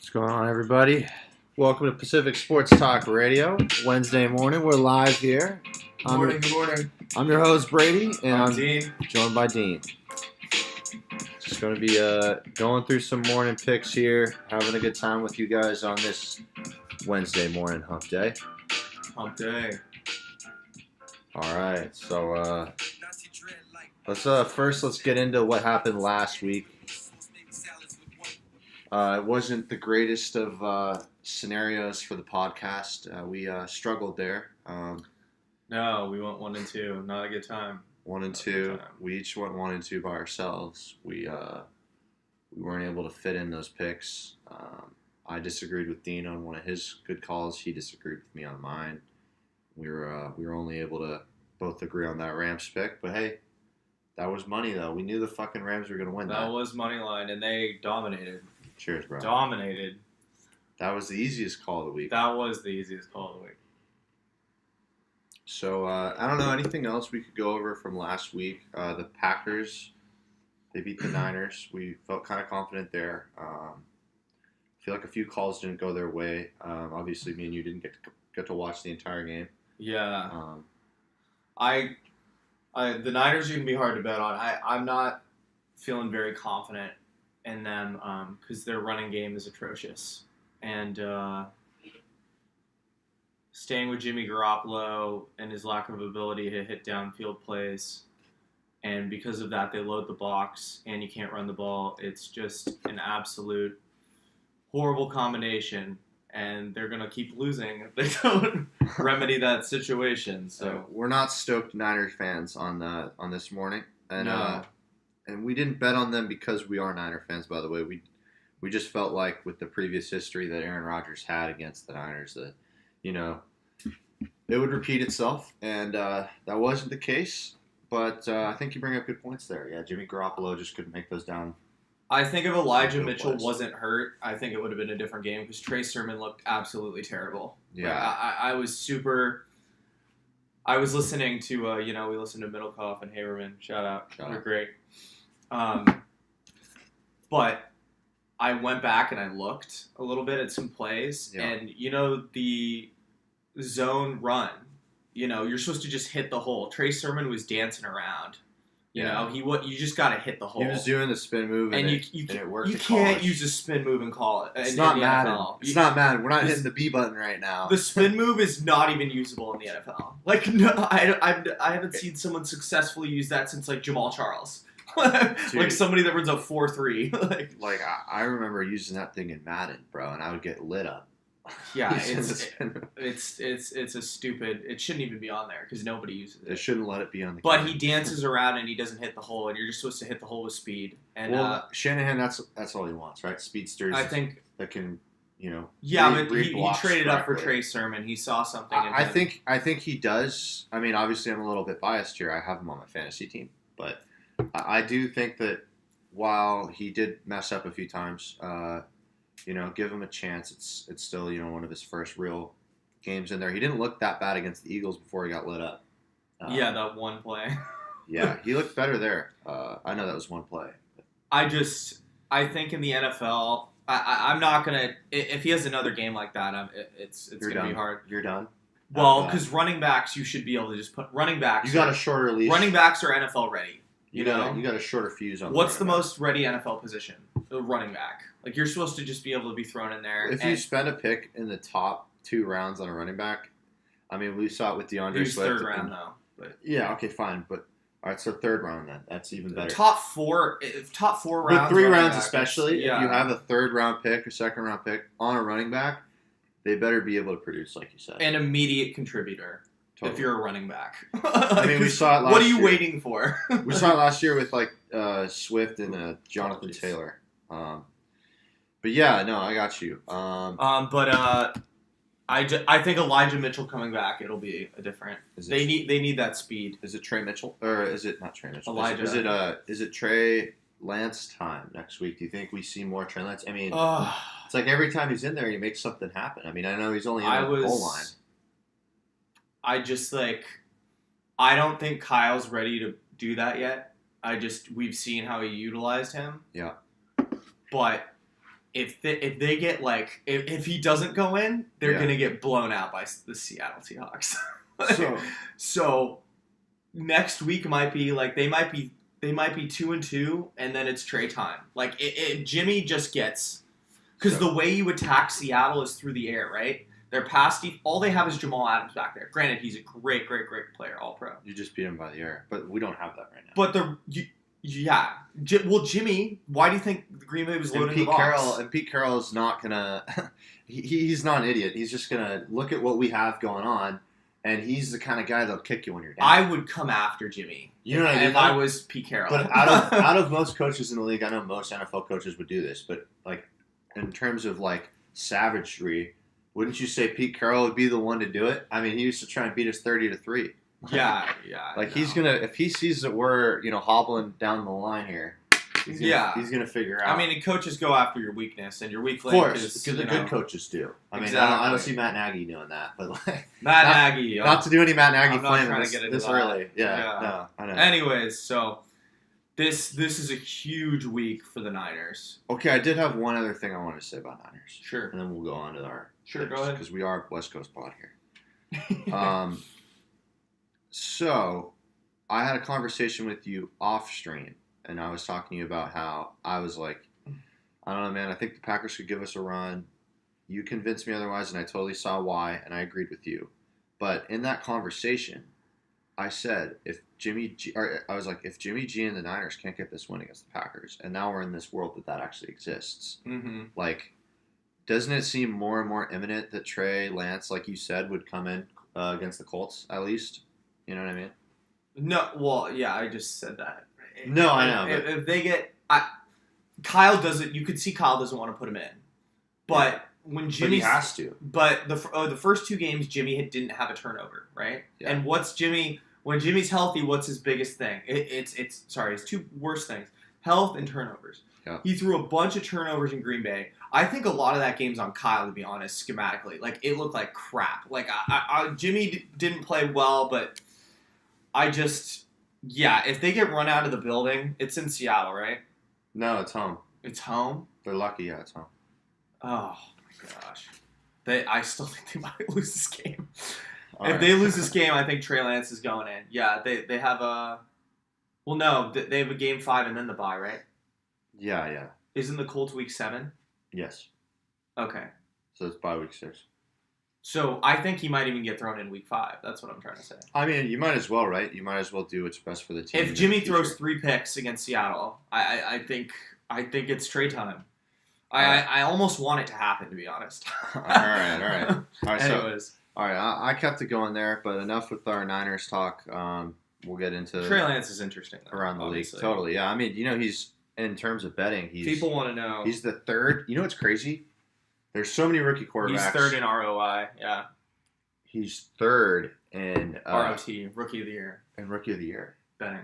What's going on, everybody? Welcome to Pacific Sports Talk Radio. Wednesday morning, we're live here. Good morning. I'm your host, Brady, and I'm Dean. joined by Dean. Just going to be going through some morning picks here, having a good time with you guys on this Wednesday morning hump day. Hump day. All right, so let's get into what happened last week. It wasn't the greatest of scenarios for the podcast. We struggled there. No, we went 1-2. Not a good time. 1 and 2. We each went 1 and 2 by ourselves. We weren't able to fit in those picks. I disagreed with Dean on one of his good calls. He disagreed with me on mine. We were only able to both agree on that Rams pick. But hey, that was money though. We knew the fucking Rams were gonna win. That was money line, and they dominated. Cheers, bro. Dominated. That was the easiest call of the week. That was the easiest call of the week. So, I don't know, anything else we could go over from last week? The Packers, they beat the Niners. We felt kind of confident there. I feel like a few calls didn't go their way. Obviously, me and you didn't get to watch the entire game. Yeah. The Niners are going to be hard to bet on. I'm not feeling very confident in them because their running game is atrocious. And staying with Jimmy Garoppolo and his lack of ability to hit downfield plays, and because of that, they load the box and you can't run the ball. It's just an absolute horrible combination, and they're going to keep losing if they don't remedy that situation. So we're not stoked Niners fans on this morning. And, no. And we didn't bet on them because we are Niner fans, by the way. We just felt like with the previous history that Aaron Rodgers had against the Niners that, it would repeat itself. And that wasn't the case. But I think you bring up good points there. Yeah, Jimmy Garoppolo just couldn't make those down. I think if Elijah Mitchell wasn't hurt, I think it would have been a different game because Trey Sermon looked absolutely terrible. Yeah. I was listening to, we listened to Middlecoff and Haberman. Shout out. They're great. But I went back and I looked a little bit at some plays. Yeah. And, the zone run, you're supposed to just hit the hole. Trey Sermon was dancing around. You just got to hit the hole. He was doing the spin move, and it worked. You can't use a spin move and call it. It's not Madden. It's not Madden. We're not hitting the B button right now. The spin move is not even usable in the NFL. Like, no, I haven't seen someone successfully use that since like Jamal Charles. Like somebody that runs a 4.3. like I remember using that thing in Madden, bro, and I would get lit up. Yeah, it's a stupid. It shouldn't even be on there because nobody uses it. They shouldn't let it be on the. But he dances around and he doesn't hit the hole, and you're just supposed to hit the hole with speed. And Shanahan, that's all he wants, right? Speedsters. I think that can, Yeah, but he traded up for Trey Sermon. He saw something. I think he does. I mean, obviously, I'm a little bit biased here. I have him on my fantasy team, but I do think that while he did mess up a few times. Give him a chance. It's still, one of his first real games in there. He didn't look that bad against the Eagles before he got lit up. That one play. Yeah, he looked better there. I know that was one play. I think in the NFL, I'm not going to, if he has another game like that, it's going to be hard. You're done? Well, because running backs, you should be able to just put, running backs. You got a shorter leash. Running backs are NFL ready. You got a shorter fuse on. What's the most ready NFL position? The running back. Like, you're supposed to just be able to be thrown in there. If you spend a pick in the top 2 rounds on a running back, I mean, we saw it with DeAndre Swift. Third round, though. But. Yeah, okay, fine. But, all right, so third round then. That's even better. Top four rounds. With 3 rounds especially, if you have a third-round pick, a second-round pick on a running back, they better be able to produce, like you said. An immediate contributor. Totally. If you're a running back. I mean, we saw it last year. What are you waiting for? We saw it last year with, Swift and Jonathan Taylor. But yeah, no, I got you. I think Elijah Mitchell coming back, it'll be a different. They need that speed. Is it Trey Mitchell or is it not Trey Mitchell? Elijah. Is it Trey Lance time next week? Do you think we see more Trey Lance? I mean, it's like every time he's in there, he makes something happen. I mean, I know he's only in the goal line. I don't think Kyle's ready to do that yet. We've seen how he utilized him. Yeah. But if they get like if he doesn't go in, they're Yeah. gonna get blown out by the Seattle Seahawks. So So next week might be like they might be 2-2, and then it's Trey time. Like Jimmy just gets because So- the way you attack Seattle is through the air, right? Their pass all they have is Jamal Adams back there. Granted, he's a great player, all pro. you just beat him by the air, but we don't have that right now. But Jimmy, why do you think Green Bay was And loading the box? Pete Carroll is not gonna. He's not an idiot. He's just gonna look at what we have going on, and he's the kind of guy that'll kick you when you're down. I would come after Jimmy. You know what I mean? If I was Pete Carroll. But out of most coaches in the league, I know most NFL coaches would do this. But like in terms of like savagery, wouldn't you say Pete Carroll would be the one to do it? I mean, he used to try and beat us 30-3. yeah. Like he's gonna, if he sees that we're hobbling down the line here, he's gonna figure out. I mean, coaches go after your weakness, and your weak of link course, is because the good coaches do. I mean, I Exactly. don't see Matt Nagy doing that, but like Matt not- Nagy. not to do any Matt Nagy I'm not flaming trying to this, get into this that. early. Yeah, Yeah. no, I know. Anyways, so this is a huge week for the Niners. Okay, I did have one other thing I wanted to say about Niners, Sure. and then we'll go on to our Sure, go ahead. because we are West Coast pod here. So I had a conversation with you off stream, and I was talking to you about how I was like, I don't know, man. I think the Packers could give us a run. You convinced me otherwise, and I totally saw why, and I agreed with you. But in that conversation, I said if Jimmy G and the Niners can't get this win against the Packers, and now we're in this world that actually exists. Mm-hmm. Like, doesn't it seem more and more imminent that Trey Lance, like you said, would come in against the Colts at least? You know what I mean? No, well, yeah, I just said that. No, I know, but- If they get, Kyle doesn't. You could see Kyle doesn't want to put him in, but when But Jimmy he has to. But the first two games, Jimmy didn't have a turnover, right? Yeah. And what's Jimmy when Jimmy's healthy? What's his biggest thing? It's his two worst things: health and turnovers. Yeah. He threw a bunch of turnovers in Green Bay. I think a lot of that game's on Kyle, to be honest. Schematically, like it looked like crap. Like Jimmy didn't play well, but if they get run out of the building, it's in Seattle, right? No, it's home. It's home. They're lucky. Yeah, it's home. Oh my gosh. I still think they might lose this game. All If right. they lose this game, I think Trey Lance is going in. Yeah, they have a. Well, no, they have a game 5 and then the bye, right? Yeah. Isn't the Colts week 7? Yes. Okay, So it's bye week 6. so I think he might even get thrown in week 5. That's what I'm trying to say. I mean, you might as well, right? You might as well do what's best for the team. If in Jimmy the throws future. 3 picks against Seattle, I think it's Trey time. I almost want it to happen, to be honest. all right. So Anyways, all right, I kept it going there, but enough with our Niners talk. We'll get into Trey Lance is interesting though, around the obviously. league. Totally, yeah. I mean, he's in terms of betting, People want to know. he's the third. You know what's crazy? There's so many rookie quarterbacks. He's third in ROI. Yeah, He's third in ROT, Rookie of the Year in Rookie of the Year. betting.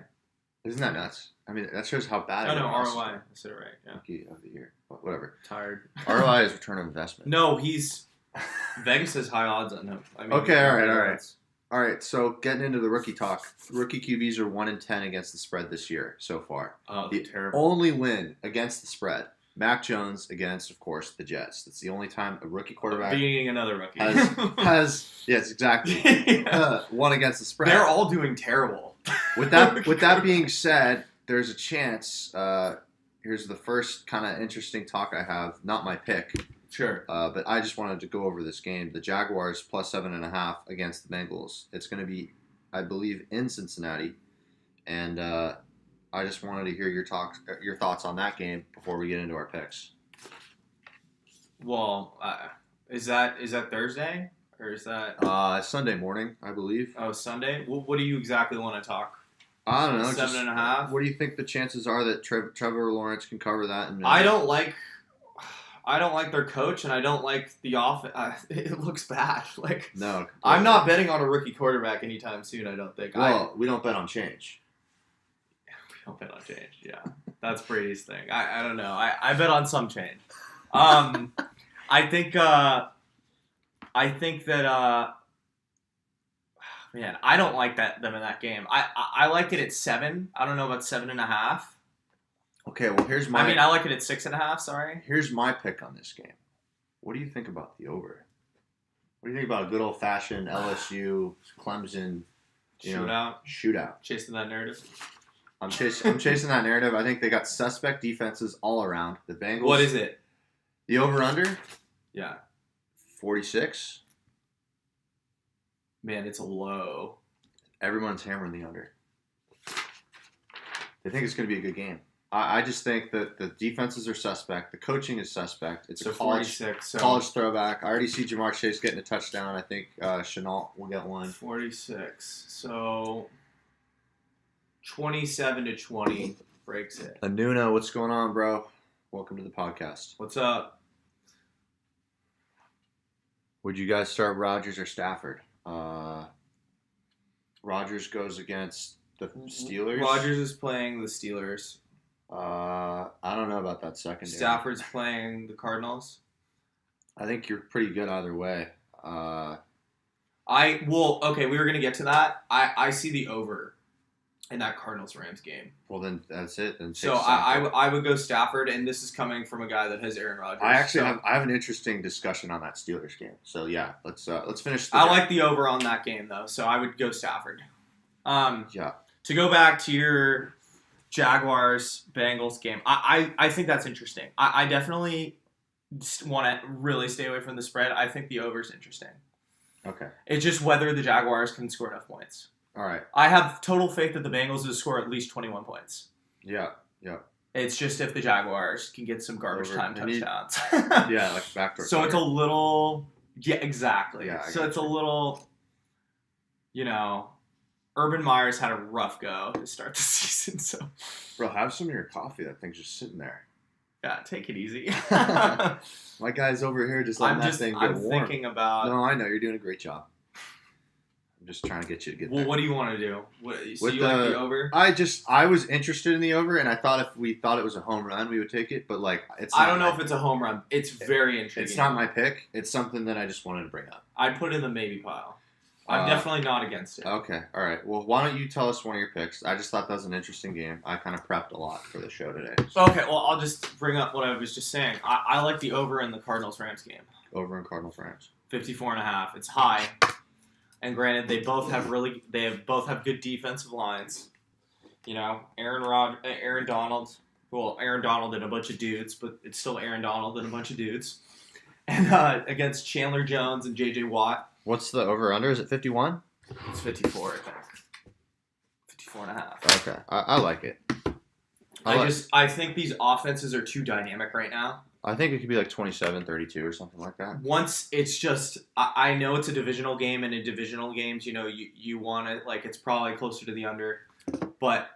Isn't that nuts? I mean, that shows how bad. Oh no, everyone else is. ROI. I said it right. Yeah, Rookie of the Year. But whatever. tired. ROI is return on investment. No, Vegas has high odds on him. I mean, Okay, all right. All right, so getting into the rookie talk. Rookie QBs are 1-10 against the spread this year so far. Oh, The terrible. only win against the spread, Mac Jones against, of course, the Jets. That's the only time a rookie quarterback Being another rookie. has yes, exactly, Yeah. won against the spread. They're all doing terrible. With that being said, there's a chance. Here's the first kind of interesting talk I have. Not my pick, Sure. but I just wanted to go over this game. The Jaguars plus 7.5 against the Bengals. It's going to be, I believe, in Cincinnati, and I just wanted to hear your thoughts on that game before we get into our picks. Well, is that Thursday or is that Sunday morning, I believe. Sunday? What do you exactly want to talk? I don't know. 7.5? What do you think the chances are that Trevor Lawrence can cover that? And I don't like their coach, and I don't like the offense. It looks bad. Like No, I'm not betting on a rookie quarterback anytime soon. I don't think. Well, we don't bet on change. We don't bet on change. Yeah, that's Brady's thing. I don't know. I bet on some change. I think that man, I don't like them in that game. I liked it at 7. I don't know about 7.5. Okay, well here's I like it at 6.5. Sorry. here's my pick on this game. What do you think about the over? What do you think about a good old fashioned LSU Clemson shootout? Chasing that narrative. I'm chasing that narrative. I think they got suspect defenses all around. The Bengals. What is it? The over under? Yeah. 46. Man, it's a low. Everyone's hammering the under. They think it's going to be a good game. I just think that the defenses are suspect. The coaching is suspect. It's So a college 46. So college throwback. I already see Jamar Chase getting a touchdown. I think Chenault will get one. 46. So 27-20 breaks it. Anuna, what's going on, bro? Welcome to the podcast. What's up? Would you guys start Rodgers or Stafford? Rodgers goes against the Steelers. Rodgers is playing the Steelers. I don't know about that secondary. Stafford's playing the Cardinals. I think you're pretty good either way. We were gonna get to that. I see the over in that Cardinals Rams game. Well, then that's it. Then So take Stafford. I would go Stafford, and this is coming from a guy that has Aaron Rodgers. I actually So have an interesting discussion on that Steelers game. So yeah, let's finish. I like the over on that game though, so I would go Stafford. Yeah. To go back to your Jaguars Bengals game, I think that's interesting. I definitely want to really stay away from the spread. I think the over is interesting. Okay. It's just whether the Jaguars can score enough points. All right. I have total faith that the Bengals will score at least 21 points. Yeah. Yeah. It's just if the Jaguars can get some garbage Over. time They need- touchdowns. Yeah, like backdoor. So it's a little, yeah, exactly. Yeah, I So get it's a you. little, Urban Meyer's had a rough go to start the season. So Bro, have some of your coffee. That thing's just sitting there. yeah, take it easy. My guy's over here just letting that thing get I'm warm. thinking about. No, I know you're doing a great job. I'm just trying to get you to get Well, there. what do you want to do? So With you like the- the over? I was interested in the over, and I thought if we thought it was a home run, we would take it. But like, it's. I not don't know my- if it's a home run. It's very intriguing. It's not my pick. It's something that I just wanted to bring up. I'd put it in the maybe pile. I'm Uh, definitely not against it. Okay, all right. Well, why don't you tell us one of your picks? I just thought that was an interesting game. I kind of prepped a lot for the show today. Okay, well, I'll just bring up what I was just saying. I like the over in the Cardinals-Rams game. Over in Cardinals Rams. 54.5. It's high. And granted, they both have good defensive lines. Aaron Donald. Well, Aaron Donald and a bunch of dudes, but it's still Aaron Donald and a bunch of dudes. And against Chandler Jones and J.J. Watt, What's the over under? Is it 51? it's 54, I think. 54.5. Okay, I like it. I think these offenses are too dynamic right now. I think it could be like 27-32 or something like that. Once it's just, I know it's a divisional game, and in divisional games, you want it, like, it's probably closer to the under. But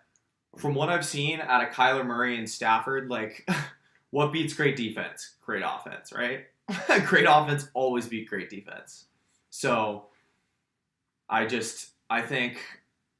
from what I've seen out of Kyler Murray and Stafford, like, what beats great defense? Great offense, right? Great offense always beat great defense. So I think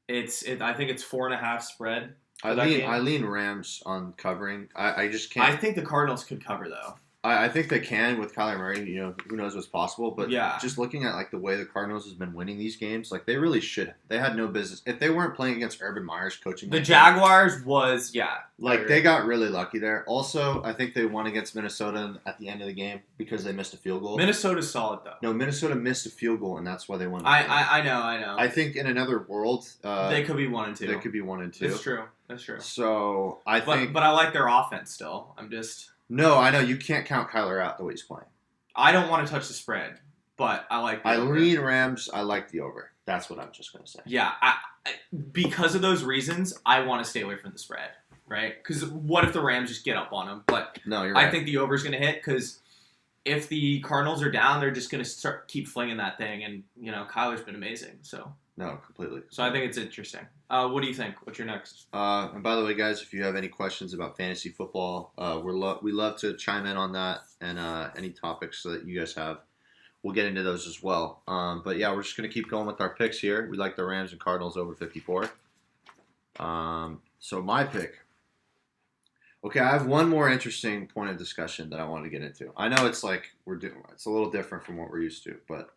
it's 4.5 spread. I that game. lean Rams on covering. I just I can't. think the Cardinals could cover though. I think they can with Kyler Murray. Who knows what's possible. But Yeah. just looking at like the way the Cardinals has been winning these games, like they really should. They had no business if they weren't playing against Urban Meyer's coaching. The that game. Jaguars was Like they got really lucky there. Also, I think they won against Minnesota at the end of the game because they missed a field goal. Minnesota's solid though. No, Minnesota missed a field goal, and that's why they won. I know. I think in another world, They could be 1 and 2. they could be 1 and 2. It's true. That's true. So I think But I like their offense still. no, I know you can't count Kyler out the way he's playing. I don't want to touch the spread, but I like. The I over. lean Rams. I like the over. That's what I'm just gonna say. Yeah, because of those reasons, I want to stay away from the spread, right? Because what if the Rams just get up on them? But No, you're right. I think the over is going to hit because if the Cardinals are down, they're just going to keep flinging that thing, and Kyler's been amazing. So no, completely. I think it's interesting. What do you think? What's your next? And by the way, guys, if you have any questions about fantasy football, we love to chime in on that and any topics that you guys have. We'll get into those as well. But yeah, we're just going to keep going with our picks here. We like the Rams and Cardinals over 54. So my pick. Okay, I have one more interesting point of discussion that I wanted to get into. I know it's like it's a little different from what we're used to, but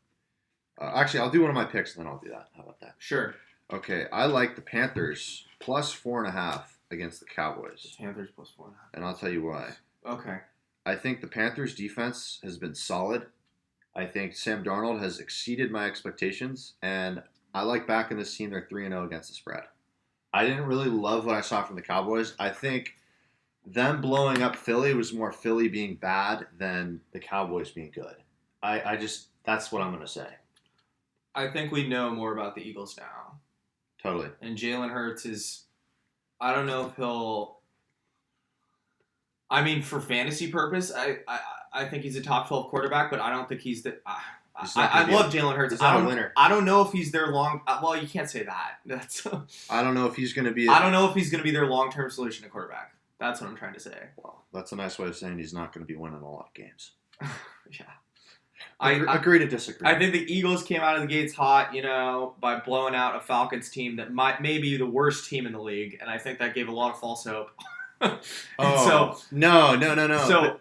actually, I'll do one of my picks and then I'll do that. How about that? Sure. Okay, I like the Panthers plus 4.5 against the Cowboys, Panthers plus 4.5. and I'll tell you why. Okay. I think the Panthers' defense has been solid. I think Sam Darnold has exceeded my expectations, and I like backing this team. They're 3-0 against the spread. I didn't really love what I saw from the Cowboys. I think them blowing up Philly was more Philly being bad than the Cowboys being good. I just, that's what I'm going to say. I think we know more about the Eagles now. Totally. And Jalen Hurts is, I don't know if he'll, I mean, for fantasy purpose, I think he's a top 12 quarterback, but I don't think he's the, I love Jalen Hurts. He's not a winner. I don't know if he's their well, you can't say that. That's. I don't know if he's going to be. I don't know if he's going to be their long-term solution to quarterback. That's what I'm trying to say. Well, that's a nice way of saying he's not going to be winning a lot of games. Yeah. I agree to disagree. I think the Eagles came out of the gates hot, by blowing out a Falcons team that may be the worst team in the league, and I think that gave a lot of false hope. No. So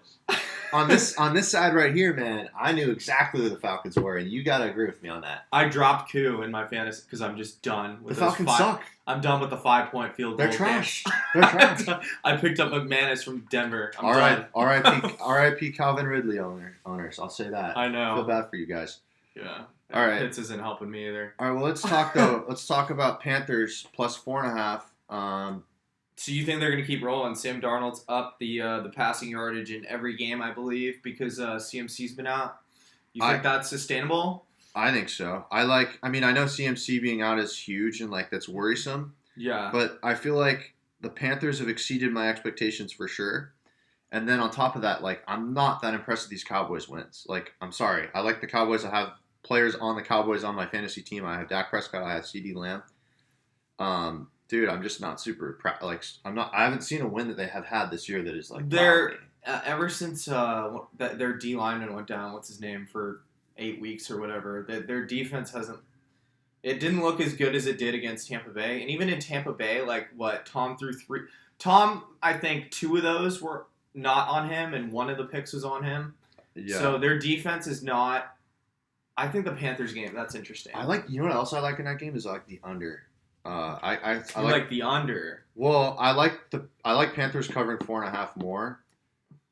on this side right here, man, I knew exactly who the Falcons were, and you got to agree with me on that. I dropped Q in my fantasy because I'm just done with the Falcons suck. I'm done with the 5-point field goal. They're trash. They're trash. I picked up McManus from Denver. All right, R.I.P. Calvin Ridley owners. I'll say that. I know. I feel bad for you guys. Yeah. All right. Pitts isn't helping me either. All right. Well, let's talk though. Let's talk about Panthers plus 4.5. So you think they're going to keep rolling? Sam Darnold's up the passing yardage in every game, I believe, because CMC's been out. You think that's sustainable? I think so. I know CMC being out is huge and that's worrisome. Yeah. But I feel like the Panthers have exceeded my expectations for sure. And then on top of that, I'm not that impressed with these Cowboys wins. I'm sorry. I like the Cowboys. I have players on the Cowboys on my fantasy team. I have Dak Prescott. I have CeeDee Lamb. Dude, I'm just not super I haven't seen a win that they have had this year that is they're ever since their D lineman went down. What's his name for 8 weeks or whatever? Their defense hasn't. It didn't look as good as it did against Tampa Bay, and even in Tampa Bay, Tom threw 3. Tom, I think 2 of those were not on him, and 1 of the picks was on him. Yeah. So their defense is not. I think the Panthers game. That's interesting. You know what else I like in that game is the under. I like the under. Well, I like Panthers covering 4.5 more.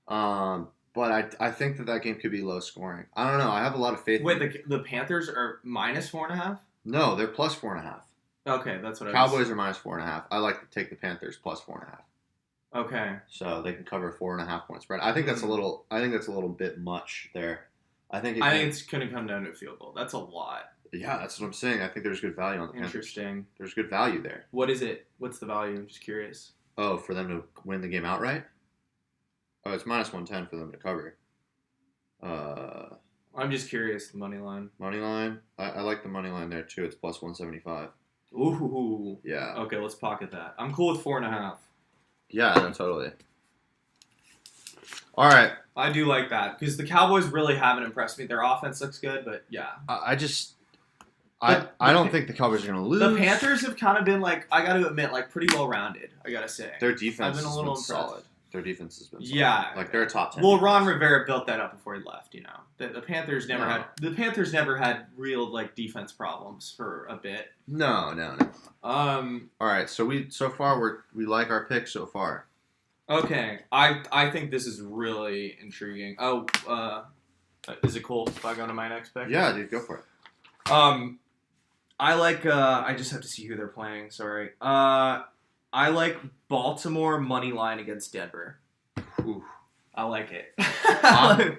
But I think that game could be low scoring. I don't know. I have a lot of faith. Wait, the Panthers are minus 4.5? No, they're plus 4.5. Okay, that's what Cowboys are minus 4.5. I like to take the Panthers plus 4.5. Okay. So they can cover 4.5 point spread. I think that's a little bit much there. I think it's going to come down to a field goal. That's a lot. Yeah, that's what I'm saying. I think there's good value on the Panthers. Interesting. There's good value there. What is it? What's the value? I'm just curious. Oh, for them to win the game outright? Oh, it's minus 110 for them to cover. I'm just curious, the money line. Money line? I like the money line there, too. It's plus 175. Ooh. Yeah. Okay, let's pocket that. I'm cool with 4.5. Yeah, no, totally. All right. I do like that, because the Cowboys really haven't impressed me. Their offense looks good, but yeah. I don't think the Cowboys are going to lose. The Panthers have kind of been, I got to admit, pretty well-rounded, I got to say. Their defense has been solid. Their defense has been solid. Yeah. They're a top 10. Well, Ron Rivera built that up before he left, The Panthers never had real, defense problems for a bit. No. All right, so we like our pick so far. Okay, I think this is really intriguing. Oh, is it cool if I go to my next pick? Yeah, dude, go for it. I like. I just have to see who they're playing. Sorry. I like Baltimore money line against Denver. Ooh. I like it.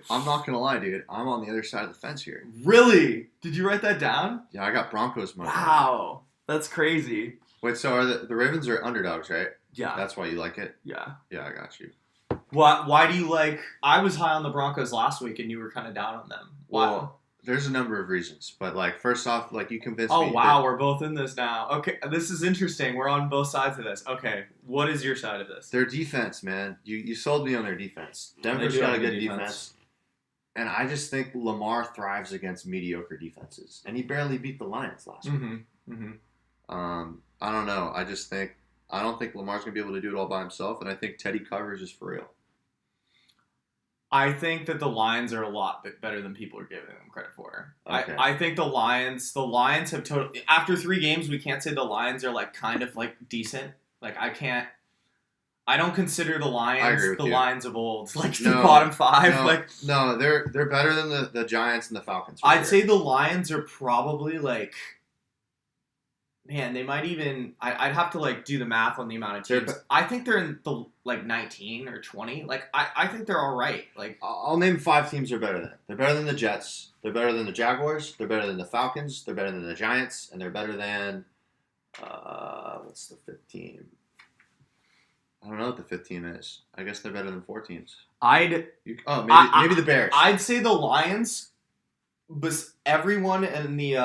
I'm not gonna lie, dude. I'm on the other side of the fence here. Really? Did you write that down? Yeah, I got Broncos money. Wow, that's crazy. Wait, so are the Ravens are underdogs, right? Yeah. That's why you like it? Yeah. Yeah, I got you. Why do you like... I was high on the Broncos last week, and you were kind of down on them. Well, there's a number of reasons. But, first off, you convinced me... Oh, wow, we're both in this now. Okay, this is interesting. We're on both sides of this. Okay, what is your side of this? Their defense, man. You sold me on their defense. Denver's got a good defense. And I just think Lamar thrives against mediocre defenses. And he barely beat the Lions last week. I don't know. I don't think Lamar's going to be able to do it all by himself, and I think Teddy covers is for real. I think that the Lions are a lot better than people are giving them credit for. Okay. I think the Lions have totally... After 3 games, we can't say the Lions are, kind of, decent. I can't... I don't consider the I agree Lions with the you. Lions of old, like the No, bottom five. No, Like no, they're better than the Giants and the Falcons. For I'd sure. say the Lions are probably like, man, they might even. I'd have to like do the math on the amount of teams. I think they're in the like 19 or 20. Like I think they're all right. Like I'll name 5 teams they're better than. They're better than the Jets. They're better than the Jaguars. They're better than the Falcons. They're better than the Giants, and they're better than what's the 5th team? I don't know what the 5th team is. I guess they're better than 4 teams. Maybe the Bears. I'd say the Lions, but everyone in the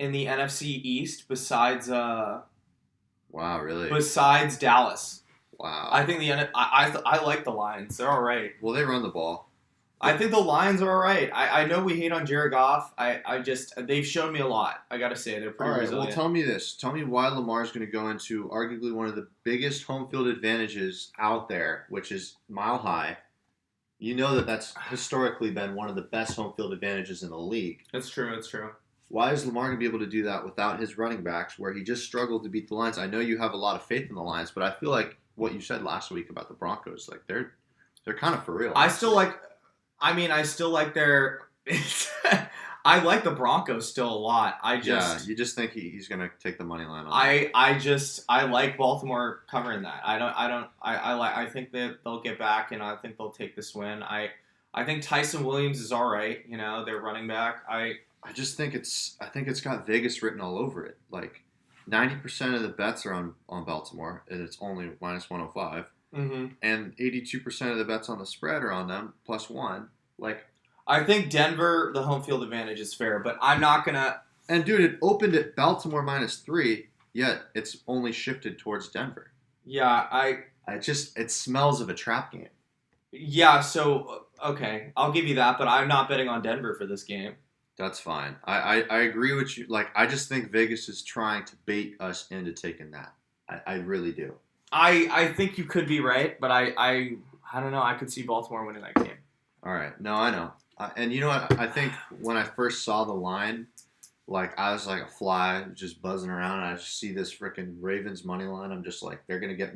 NFC East besides Wow, really? besides Dallas. Wow. I think I like the Lions. They're all right. Well, they run the ball. I think the Lions are all right. I know we hate on Jared Goff. They've shown me a lot. I gotta say they're pretty All right. resilient. Well, tell me this. Tell me why Lamar's going to go into arguably one of the biggest home field advantages out there, which is Mile High. You know that's historically been one of the best home field advantages in the league. That's true. That's true. Why is Lamar going to be able to do that without his running backs, where he just struggled to beat the Lions? I know you have a lot of faith in the Lions, but I feel like what you said last week about the Broncos, like they're kind of for real. I still like their. I like the Broncos still a lot. You just think he's going to take the money line on. I like Baltimore covering that. I think that they'll get back and I think they'll take this win. I think Tyson Williams is all right. You know, their running back. I just think it's got Vegas written all over it. Like 90% of the bets are on Baltimore, and it's only minus 105. Mm-hmm. And 82% of the bets on the spread are on them +1. Like, I think Denver, the home field advantage is fair, but I'm not gonna. And dude, it opened at Baltimore -3, yet it's only shifted towards Denver. Yeah, it smells of a trap game. Yeah, so okay, I'll give you that, but I'm not betting on Denver for this game. That's fine. I agree with you. Like, I just think Vegas is trying to bait us into taking that. I really do. I think you could be right, but I don't know. I could see Baltimore winning that game. All right. No, I know. And you know what? I think when I first saw the line, like, I was like a fly just buzzing around. And I just see this freaking Ravens money line. I'm just like, they're going to give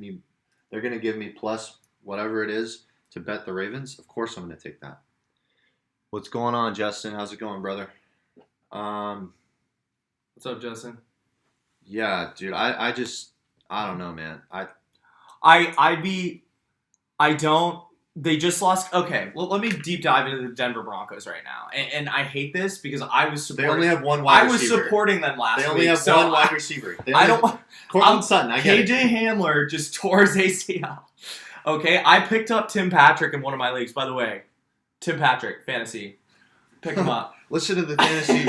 me plus whatever it is to bet the Ravens. Of course I'm going to take that. What's going on, Justin? How's it going, brother? What's up, Justin? Yeah, dude. I don't know, man. They just lost. Okay, well, let me deep dive into the Denver Broncos right now, and I hate this because I was supporting. They only have one wide receiver. I was supporting them last week. They only have one wide receiver. Cortland Sutton. KJ Hamler just tore his ACL. Okay, I picked up Tim Patrick in one of my leagues. By the way, Tim Patrick fantasy, pick him up. Listen to the fantasy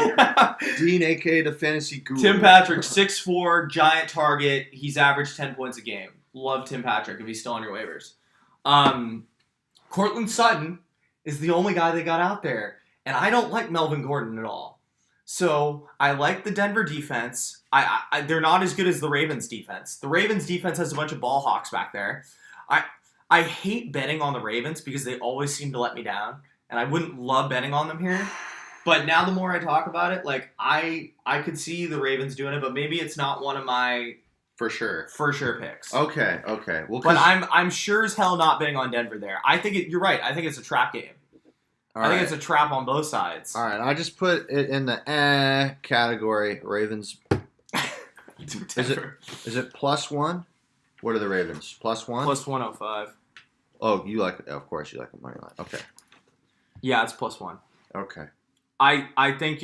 Dean, aka the fantasy guru. Tim Patrick, 6'4", giant target. He's averaged 10 points a game. Love Tim Patrick if he's still on your waivers. Cortland Sutton is the only guy they got out there. And I don't like Melvin Gordon at all. So I like the Denver defense. They're not as good as the Ravens defense. The Ravens defense has a bunch of ball hawks back there. I hate betting on the Ravens because they always seem to let me down. And I wouldn't love betting on them here. But now the more I talk about it, like I could see the Ravens doing it, but maybe it's not one of my for sure picks. Okay. Well, but I'm sure as hell not betting on Denver there. I think you're right. I think it's a trap game. I think it's a trap on both sides. All right, I just put it in the category. Ravens. Is it +1? What are the Ravens? +1? +105. Oh, you like it? Of course, you like the money line. Okay. Yeah, it's +1. Okay. I think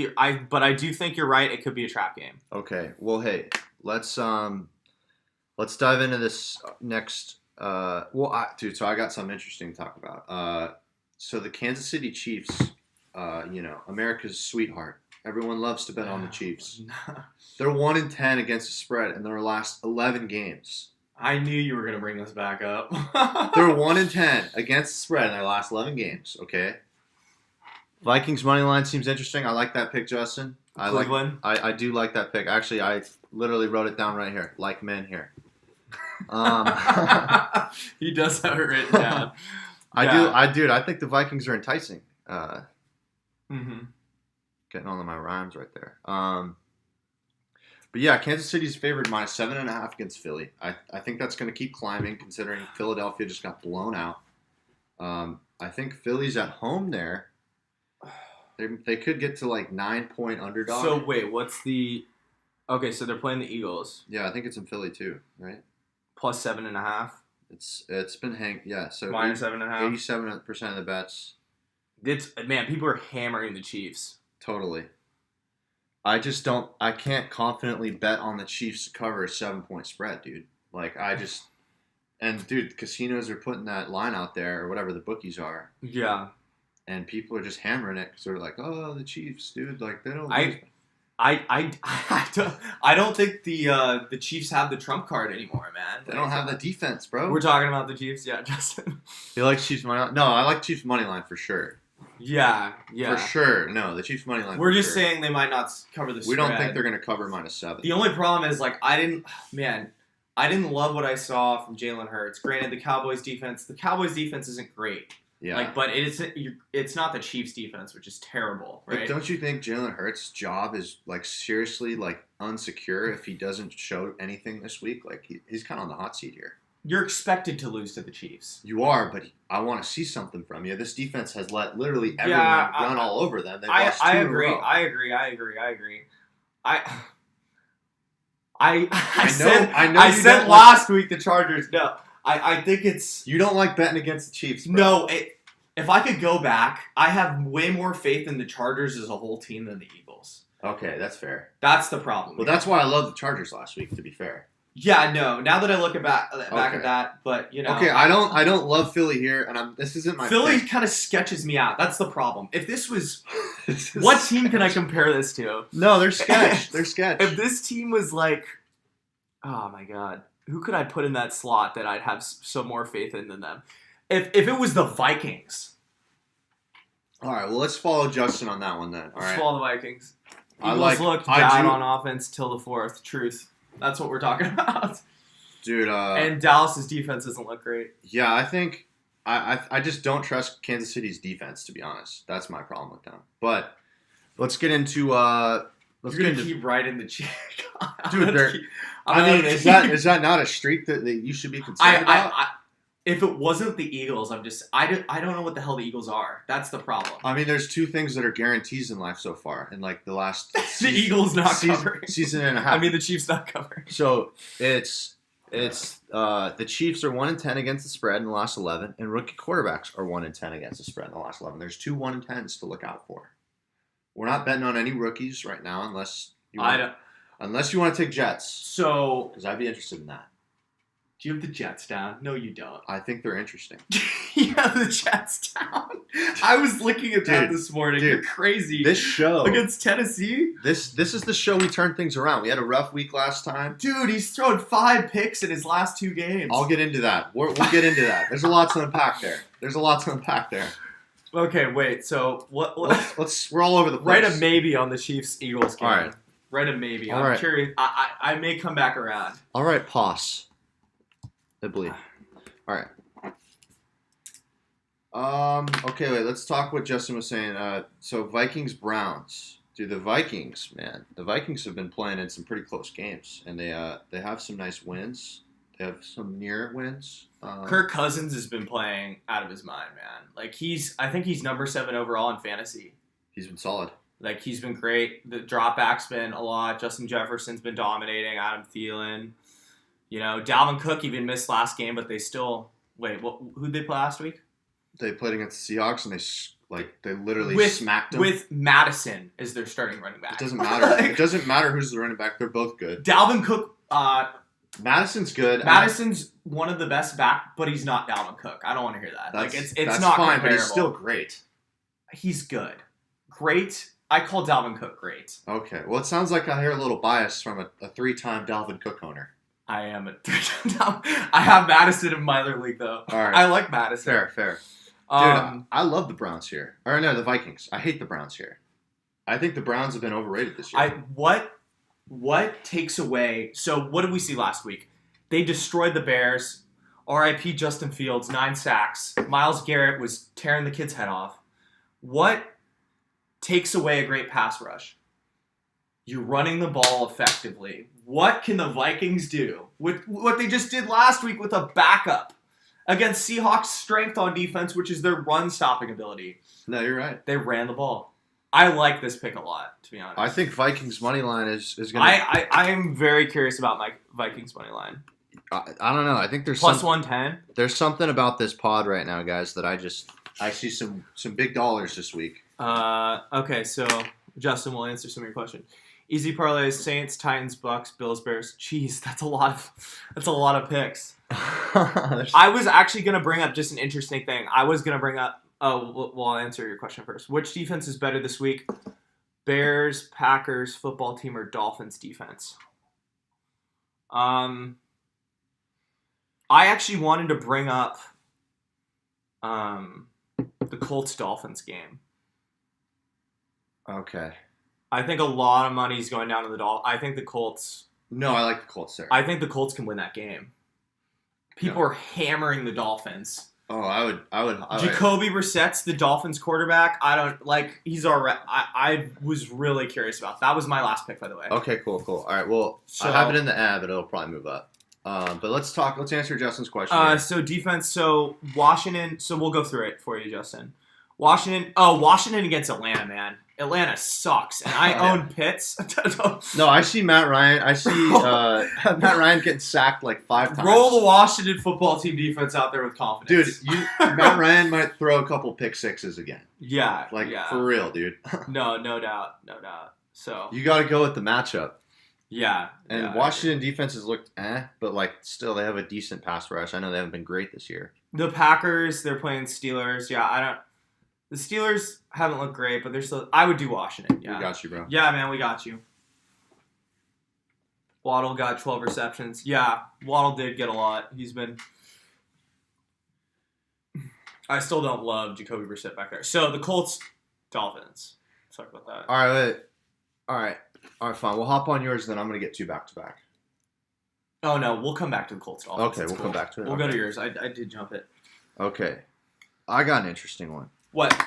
but I do think you're right. It could be a trap game. Okay. Well, hey, let's dive into this next. Dude. So I got something interesting to talk about. So the Kansas City Chiefs, America's sweetheart. Everyone loves to bet on the Chiefs. They're 1-10 against the spread in their last 11 games. I knew you were gonna bring this back up. They're 1-10 against the spread in their last 11 games. Okay. Vikings money line seems interesting. I like that pick, Justin. Cleveland. I do like that pick. Actually, I literally wrote it down right here. Like men here. He does have it written down. I think the Vikings are enticing. Mm-hmm. Getting all of my rhymes right there. But yeah, Kansas City's favored -7.5 against Philly. I think that's going to keep climbing considering Philadelphia just got blown out. I think Philly's at home there. They could get to like 9-point underdog. So wait, what's the? Okay, so they're playing the Eagles Yeah, I think it's in Philly too, right? plus 7.5, It's been so minus 7.5. 87% of the bets. Man, people are hammering the Chiefs. Totally. I can't confidently bet on the Chiefs to cover a 7-point spread, dude. And dude, casinos are putting that line out there or whatever the bookies are, Yeah, and people are just hammering it because they're like, oh, the Chiefs, dude, like they don't. I don't think the Chiefs have the trump card anymore, man. They don't have the defense, bro. We're talking about the Chiefs, yeah, Justin. You like Chiefs money line? No, I like Chiefs money line for sure. Yeah. For sure. No, the Chiefs money line. We're just saying they might not cover the spread. We don't think they're going to cover -7. The only problem is I didn't love what I saw from Jalen Hurts. Granted, the Cowboys defense isn't great. Yeah. But it's not the Chiefs defense, which is terrible, right? But don't you think Jalen Hurts' job is seriously unsecure if he doesn't show anything this week? He's kind of on the hot seat here. You're expected to lose to the Chiefs. You are, but I want to see something from you. This defense has let literally everyone run all over them. I agree. I said last week the Chargers. No, I think it's. You don't like betting against the Chiefs, bro. No, if I could go back, I have way more faith in the Chargers as a whole team than the Eagles. Okay, that's fair. That's the problem. Well, that's why I love the Chargers last week, to be fair. Yeah, no. Now that I look back at that, but you know. Okay, I don't love Philly here, and this isn't my. Philly kind of sketches me out. That's the problem. If this was, what team can I compare this to? No, they're sketch. They're sketch. If this team was oh my god, who could I put in that slot that I'd have some more faith in than them? If it was the Vikings. All right, well let's follow Justin on that one then. All right, let's follow the Vikings. Eagles looked bad on offense till the fourth. Truth. That's what we're talking about. Dude. And Dallas's defense doesn't look great. Yeah, I think I just don't trust Kansas City's defense, to be honest. That's my problem with them. But let's get into keep riding the cheek. Dude, is that not a streak that you should be concerned about? If it wasn't the Eagles, I don't know what the hell the Eagles are. That's the problem. I mean, there's two things that are guarantees in life so far, in the last the Eagles not covering season and a half. I mean, the Chiefs not covering. So it's the Chiefs are 1-10 against the spread in the last 11, and rookie quarterbacks are 1-10 against the spread in the last 11. There's two 1-10s to look out for. We're not betting on any rookies right now, unless you want to take Jets. So, because I'd be interested in that. Do you have the Jets down? No, you don't. I think they're interesting. You have the Jets down? I was looking at that this morning. Dude, you're crazy. This show against Tennessee? This is the show we turn things around. We had a rough week last time. Dude, he's thrown 5 picks in his last 2 games. I'll get into that. We'll get into that. There's a lot to unpack there. Okay, wait. So what? We're all over the place. Write a maybe on the Chiefs-Eagles game. All right. Write a maybe. I'm curious. I may come back around. All right, pause. I believe. All right. Okay, wait. Let's talk what Justin was saying. So Vikings Browns. Dude, the Vikings, man. The Vikings have been playing in some pretty close games, and they have some nice wins. They have some near wins. Kirk Cousins has been playing out of his mind, man. I think he's number 7 overall in fantasy. He's been solid. He's been great. The drop back's been a lot. Justin Jefferson's been dominating. Adam Thielen. You know, Dalvin Cook even missed last game, but they still who'd they play last week? They played against the Seahawks, and they literally smacked them with Madison as their starting running back. It doesn't matter. It doesn't matter who's the running back. They're both good. Dalvin Cook. Madison's good. Madison's one of the best back, but he's not Dalvin Cook. I don't want to hear that. It's not fine, comparable. But he's still great. He's good. Great. I call Dalvin Cook great. Okay. Well, it sounds like I hear a little bias from a 3-time Dalvin Cook owner. I am a 3-time. I have Madison in my other league, though. All right. I like Madison. Fair. Dude, I love the Browns here. Or no, the Vikings. I hate the Browns here. I think the Browns have been overrated this year. What takes away... So, what did we see last week? They destroyed the Bears. R.I.P. Justin Fields, 9 sacks. Myles Garrett was tearing the kid's head off. What takes away a great pass rush? You're running the ball effectively. What can the Vikings do with what they just did last week with a backup against Seahawks' strength on defense, which is their run-stopping ability? No, you're right. They ran the ball. I like this pick a lot, to be honest. I think Vikings money line is going to... I'm very curious about my Vikings money line. I don't know. I think there's plus 110. There's something about this pod right now, guys, that I see some big dollars this week. Okay, so Justin will answer some of your questions. Easy parlays: Saints, Titans, Bucks, Bills, Bears. Jeez, that's a lot of picks. I was actually gonna bring up just an interesting thing. I was gonna bring up. Oh, well, I'll answer your question first. Which defense is better this week? Bears, Packers, football team, or Dolphins defense? I actually wanted to bring up the Colts-Dolphins game. Okay. I think a lot of money is going down to the Dolphins. I think the Colts... No, I like the Colts there. I think the Colts can win that game. People are hammering the Dolphins. Oh, I would. Jacoby Brissett's the Dolphins quarterback. I don't like. He's already. I was really curious about. That was my last pick, by the way. Okay, cool. All right. Well, I have it in the ad, but it'll probably move up. But let's answer Justin's question. So defense. So Washington. So we'll go through it for you, Justin. Washington against Atlanta, man. Atlanta sucks, and I own Pitts. No, I see Matt Ryan. I see Matt Ryan getting sacked like 5 times. Roll the Washington football team defense out there with confidence. Dude, Matt Ryan might throw a couple pick sixes again. Yeah. For real, dude. No doubt. So you got to go with the matchup. Yeah. And Washington defenses looked but still they have a decent pass rush. I know they haven't been great this year. The Packers, they're playing Steelers. Yeah, the Steelers haven't looked great, but they're still... I would do Washington, yeah. We got you, bro. Yeah, man, we got you. Waddle got 12 receptions. Yeah, Waddle did get a lot. He's been... I still don't love Jacoby Brissett back there. So, the Colts, Dolphins. Let's talk about that. All right, wait. All right, fine. We'll hop on yours, then I'm going to get 2 back-to-back. Oh, no, we'll come back to the Colts, Dolphins. Okay, we'll come back to it. We'll go to yours. I did jump it. Okay. I got an interesting one. What?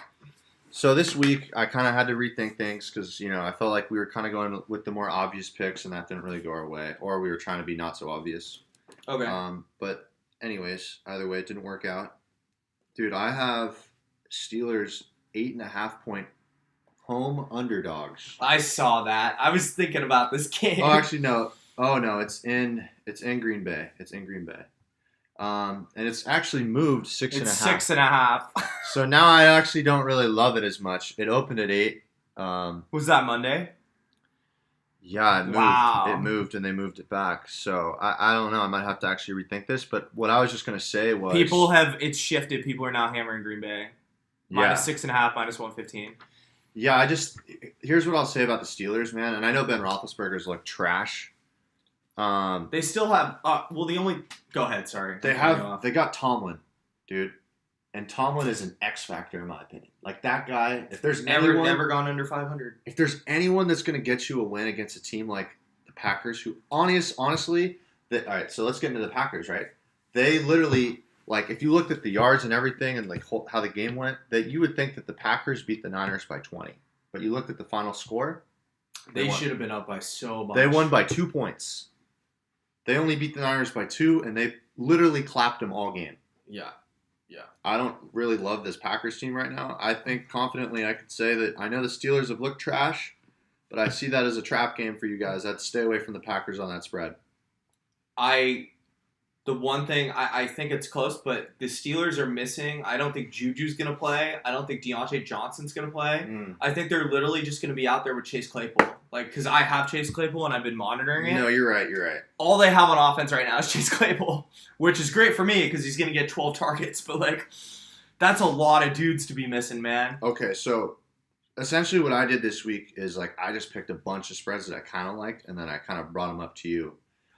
So this week, I kind of had to rethink things because, I felt like we were kind of going with the more obvious picks, and that didn't really go our way. Or we were trying to be not so obvious. Okay. But anyways, either way, it didn't work out. Dude, I have Steelers 8.5-point home underdogs. I saw that. I was thinking about this game. Oh, actually, no. Oh, no, it's in Green Bay. It's in Green Bay. And it's actually moved 6.5. It's 6.5. So now I actually don't really love it as much. It opened at 8. Was that Monday? Yeah, it moved. Wow. It moved, and they moved it back. So I don't know. I might have to actually rethink this. But what I was just gonna say was it's shifted. People are now hammering Green Bay. Minus 6.5, minus 115. Yeah, here's what I'll say about the Steelers, man. And I know Ben Roethlisberger's look trash. They still have. Go ahead. Sorry. They got Tomlin, dude, and Tomlin is an X factor in my opinion. Like that guy, if there's never gone under 500. If there's anyone that's gonna get you a win against a team like the Packers, who honestly, all right. So let's get into the Packers, right? They literally if you looked at the yards and everything and how the game went, that you would think that the Packers beat the Niners by 20, but you looked at the final score. They should have been up by so much. They won by 2 points. They only beat the Niners by 2, and they literally clapped them all game. Yeah. I don't really love this Packers team right now. I think confidently I could say that I know the Steelers have looked trash, but I see that as a trap game for you guys. I'd stay away from the Packers on that spread. The one thing, I think it's close, but the Steelers are missing. I don't think Juju's going to play. I don't think Deontay Johnson's going to play. I think they're literally just going to be out there with Chase Claypool. Because I have Chase Claypool and I've been monitoring it. No, you're right. All they have on offense right now is Chase Claypool, which is great for me because he's going to get 12 targets. But, that's a lot of dudes to be missing, man. Okay, so essentially what I did this week is, I just picked a bunch of spreads that I kind of liked, and then I kind of brought them up to you.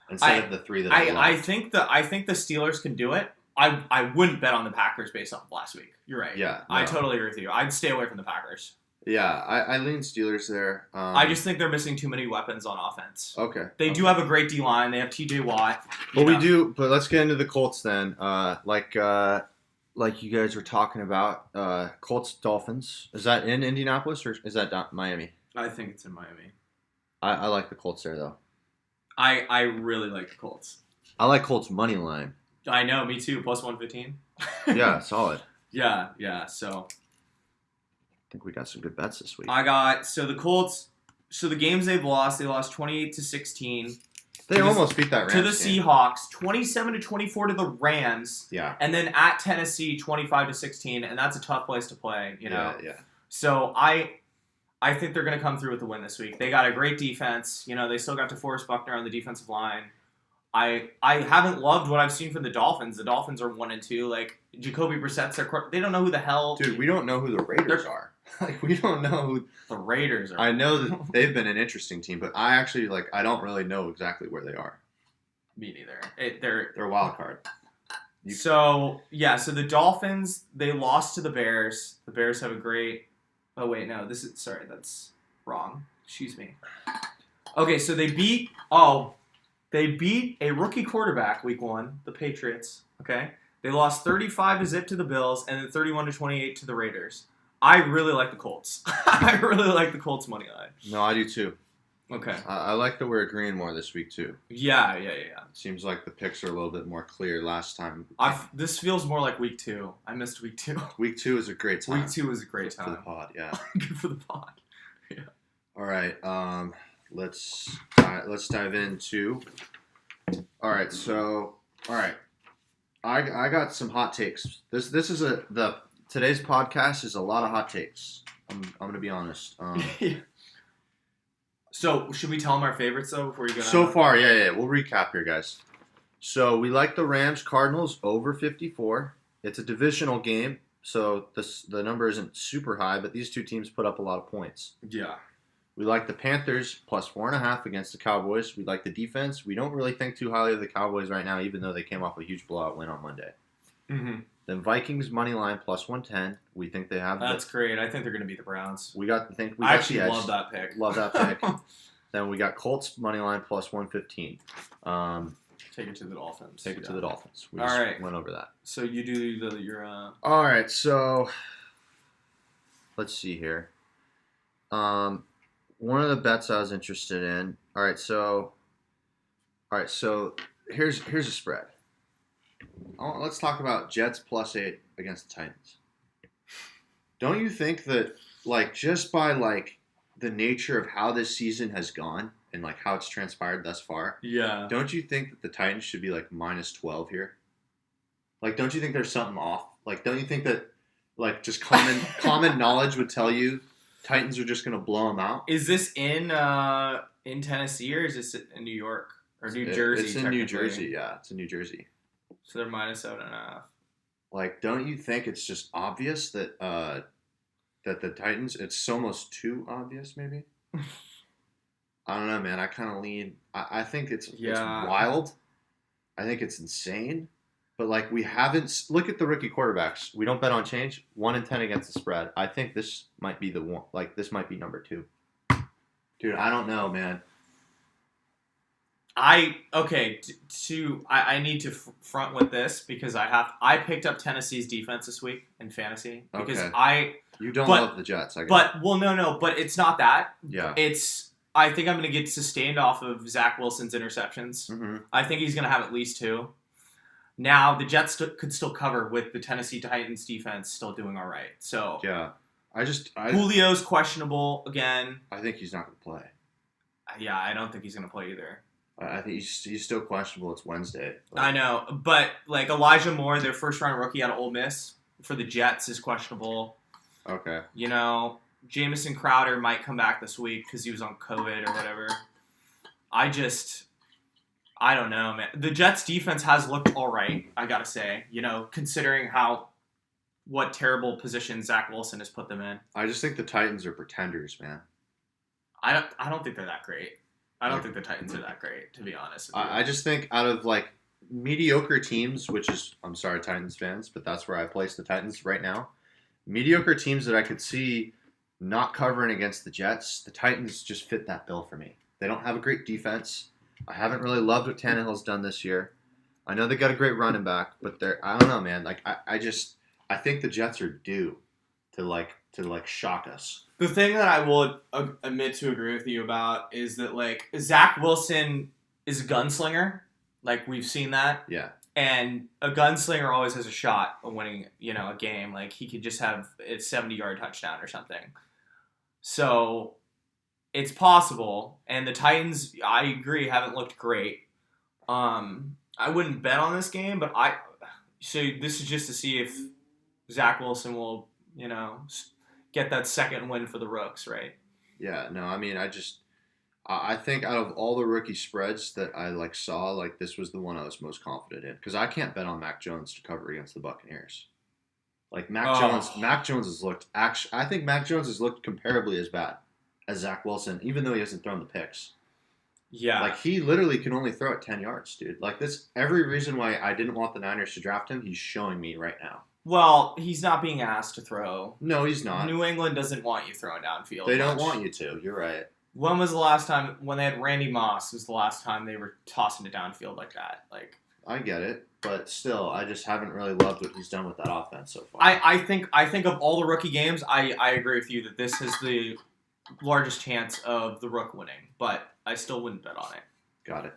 Instead of the 3 that I liked. I think the Steelers can do it. I wouldn't bet on the Packers based off of last week. You're right. Yeah. No. I totally agree with you. I'd stay away from the Packers. Yeah, I lean Steelers there. I just think they're missing too many weapons on offense. Okay. They do have a great D-line. They have T.J. Watt. But let's get into the Colts then. Like you guys were talking about, Colts Dolphins. Is that in Indianapolis or is that Miami? I think it's in Miami. I like the Colts there though. I really like the Colts. I like Colts money line. I know, me too. Plus 115. Yeah, solid. Yeah. So I think we got some good bets this week. I got the Colts. So the games they've lost, they lost 28-16 They almost beat that Rams to the game. Seahawks, 27-24 to the Rams, Yeah. and then at Tennessee 25-16, and that's a tough place to play, you know. Yeah. So I think they're going to come through with the win this week. They got a great defense. You know, they still got DeForest Buckner on the defensive line. I haven't loved what I've seen from the Dolphins. The Dolphins are 1-2. Like Jacoby Brissett's they don't know who the hell. Dude, we don't know who the Raiders are. Like we don't know who the Raiders are. I know that they've been an interesting team, but I actually I don't really know exactly where they are. Me neither. They're a wild card. So the Dolphins, they lost to the Bears. The Bears have a great. Oh wait, no, that's wrong. Excuse me. Okay, so they beat a rookie quarterback week 1, the Patriots. Okay, they lost 35-0 to the Bills and then 31-28 to the Raiders. I really like the Colts. I really like the Colts money line. No, I do too. Okay. I like that we're agreeing more this week too. Yeah. It seems like the picks are a little bit more clear last time. This feels more like week 2. I missed week 2. Week 2 is a great time. Week 2 is a great time. For the pod, yeah. Good for the pod. Yeah. All right. Let's dive into. All right. So, I got some hot takes. This is today's podcast is a lot of hot takes. I'm gonna be honest. So should we tell them our favorites though before you go? So far, yeah. We'll recap here, guys. So we like the Rams Cardinals over 54. It's a divisional game, so the number isn't super high, but these two teams put up a lot of points. Yeah. We like the Panthers plus 4.5 against the Cowboys. We like the defense. We don't really think too highly of the Cowboys right now, even though they came off a huge blowout win on Monday. Mm-hmm. Then Vikings money line plus 110. We think they have. That's great. I think they're going to beat the Browns. I actually love that pick. Love that pick. Then we got Colts money line plus 115. Take it to the Dolphins. Take it to the Dolphins. We All just right. went over that. So you do your. All right. So let's see here. One of the bets I was interested in. All right. So here's a spread. Let's talk about Jets plus 8 against the Titans. Don't you think that just by the nature of how this season has gone and how it's transpired thus far, Yeah. don't you think that the Titans should be minus 12 here? Don't you think there's something off? Don't you think that just common knowledge would tell you Titans are just going to blow them out? Is this in Tennessee or is this in New York or New Jersey? It's in New Jersey. Yeah, it's in New Jersey. So they're minus 7.5. Don't you think it's just obvious that that the Titans? It's almost too obvious, maybe. I don't know, man. I kind of lean. I think it's wild. I think it's insane. But we haven't look at the rookie quarterbacks. We don't bet on change. 1-10 against the spread. I think this might be the one. This might be number 2. Dude, I don't know, man. I need to front with this because I picked up Tennessee's defense this week in fantasy because you don't love the Jets. But it's not that. Yeah. I think I'm going to get sustained off of Zach Wilson's interceptions. Mm-hmm. I think he's going to have at least 2. Now the Jets could still cover with the Tennessee Titans defense still doing all right. So yeah, Julio's questionable again. I think he's not going to play. Yeah, I don't think he's going to play either. I think he's still questionable. It's Wednesday. I know, but Elijah Moore, their first-round rookie out of Ole Miss for the Jets, is questionable. Okay. Jamison Crowder might come back this week because he was on COVID or whatever. I don't know, man. The Jets' defense has looked all right, I gotta say. Considering what terrible position Zach Wilson has put them in. I just think the Titans are pretenders, man. I don't think they're that great. I don't think the Titans are that great, to be honest. I just think out of mediocre teams, which is, I'm sorry, Titans fans, but that's where I place the Titans right now. Mediocre teams that I could see not covering against the Jets, the Titans just fit that bill for me. They don't have a great defense. I haven't really loved what Tannehill's done this year. I know they got a great running back, but I don't know, man. I think the Jets are due to to like shock us. The thing that I will admit to agree with you about is that like Zach Wilson is a gunslinger. Like we've seen that. Yeah. And a gunslinger always has a shot of winning, a game. Like he could just have a 70-yard touchdown or something. So it's possible. And the Titans, I agree, haven't looked great. I wouldn't bet on this game, but so this is just to see if Zach Wilson will, get that second win for the Rooks, right? Yeah, no, I mean, I think out of all the rookie spreads that I saw, this was the one I was most confident in because I can't bet on Mac Jones to cover against the Buccaneers. Mac Jones has looked I think Mac Jones has looked comparably as bad as Zach Wilson, even though he hasn't thrown the picks. Yeah. He literally can only throw it 10 yards, dude. Every reason why I didn't want the Niners to draft him, he's showing me right now. Well, he's not being asked to throw. No, he's not. New England doesn't want you throwing downfield. They don't want you to. You're right. When was the last time, when they had Randy Moss, was the last time they were tossing it downfield like that? I get it, but still, I just haven't really loved what he's done with that offense so far. I think of all the rookie games, I agree with you that this is the largest chance of the Rook winning, but I still wouldn't bet on it. Got it.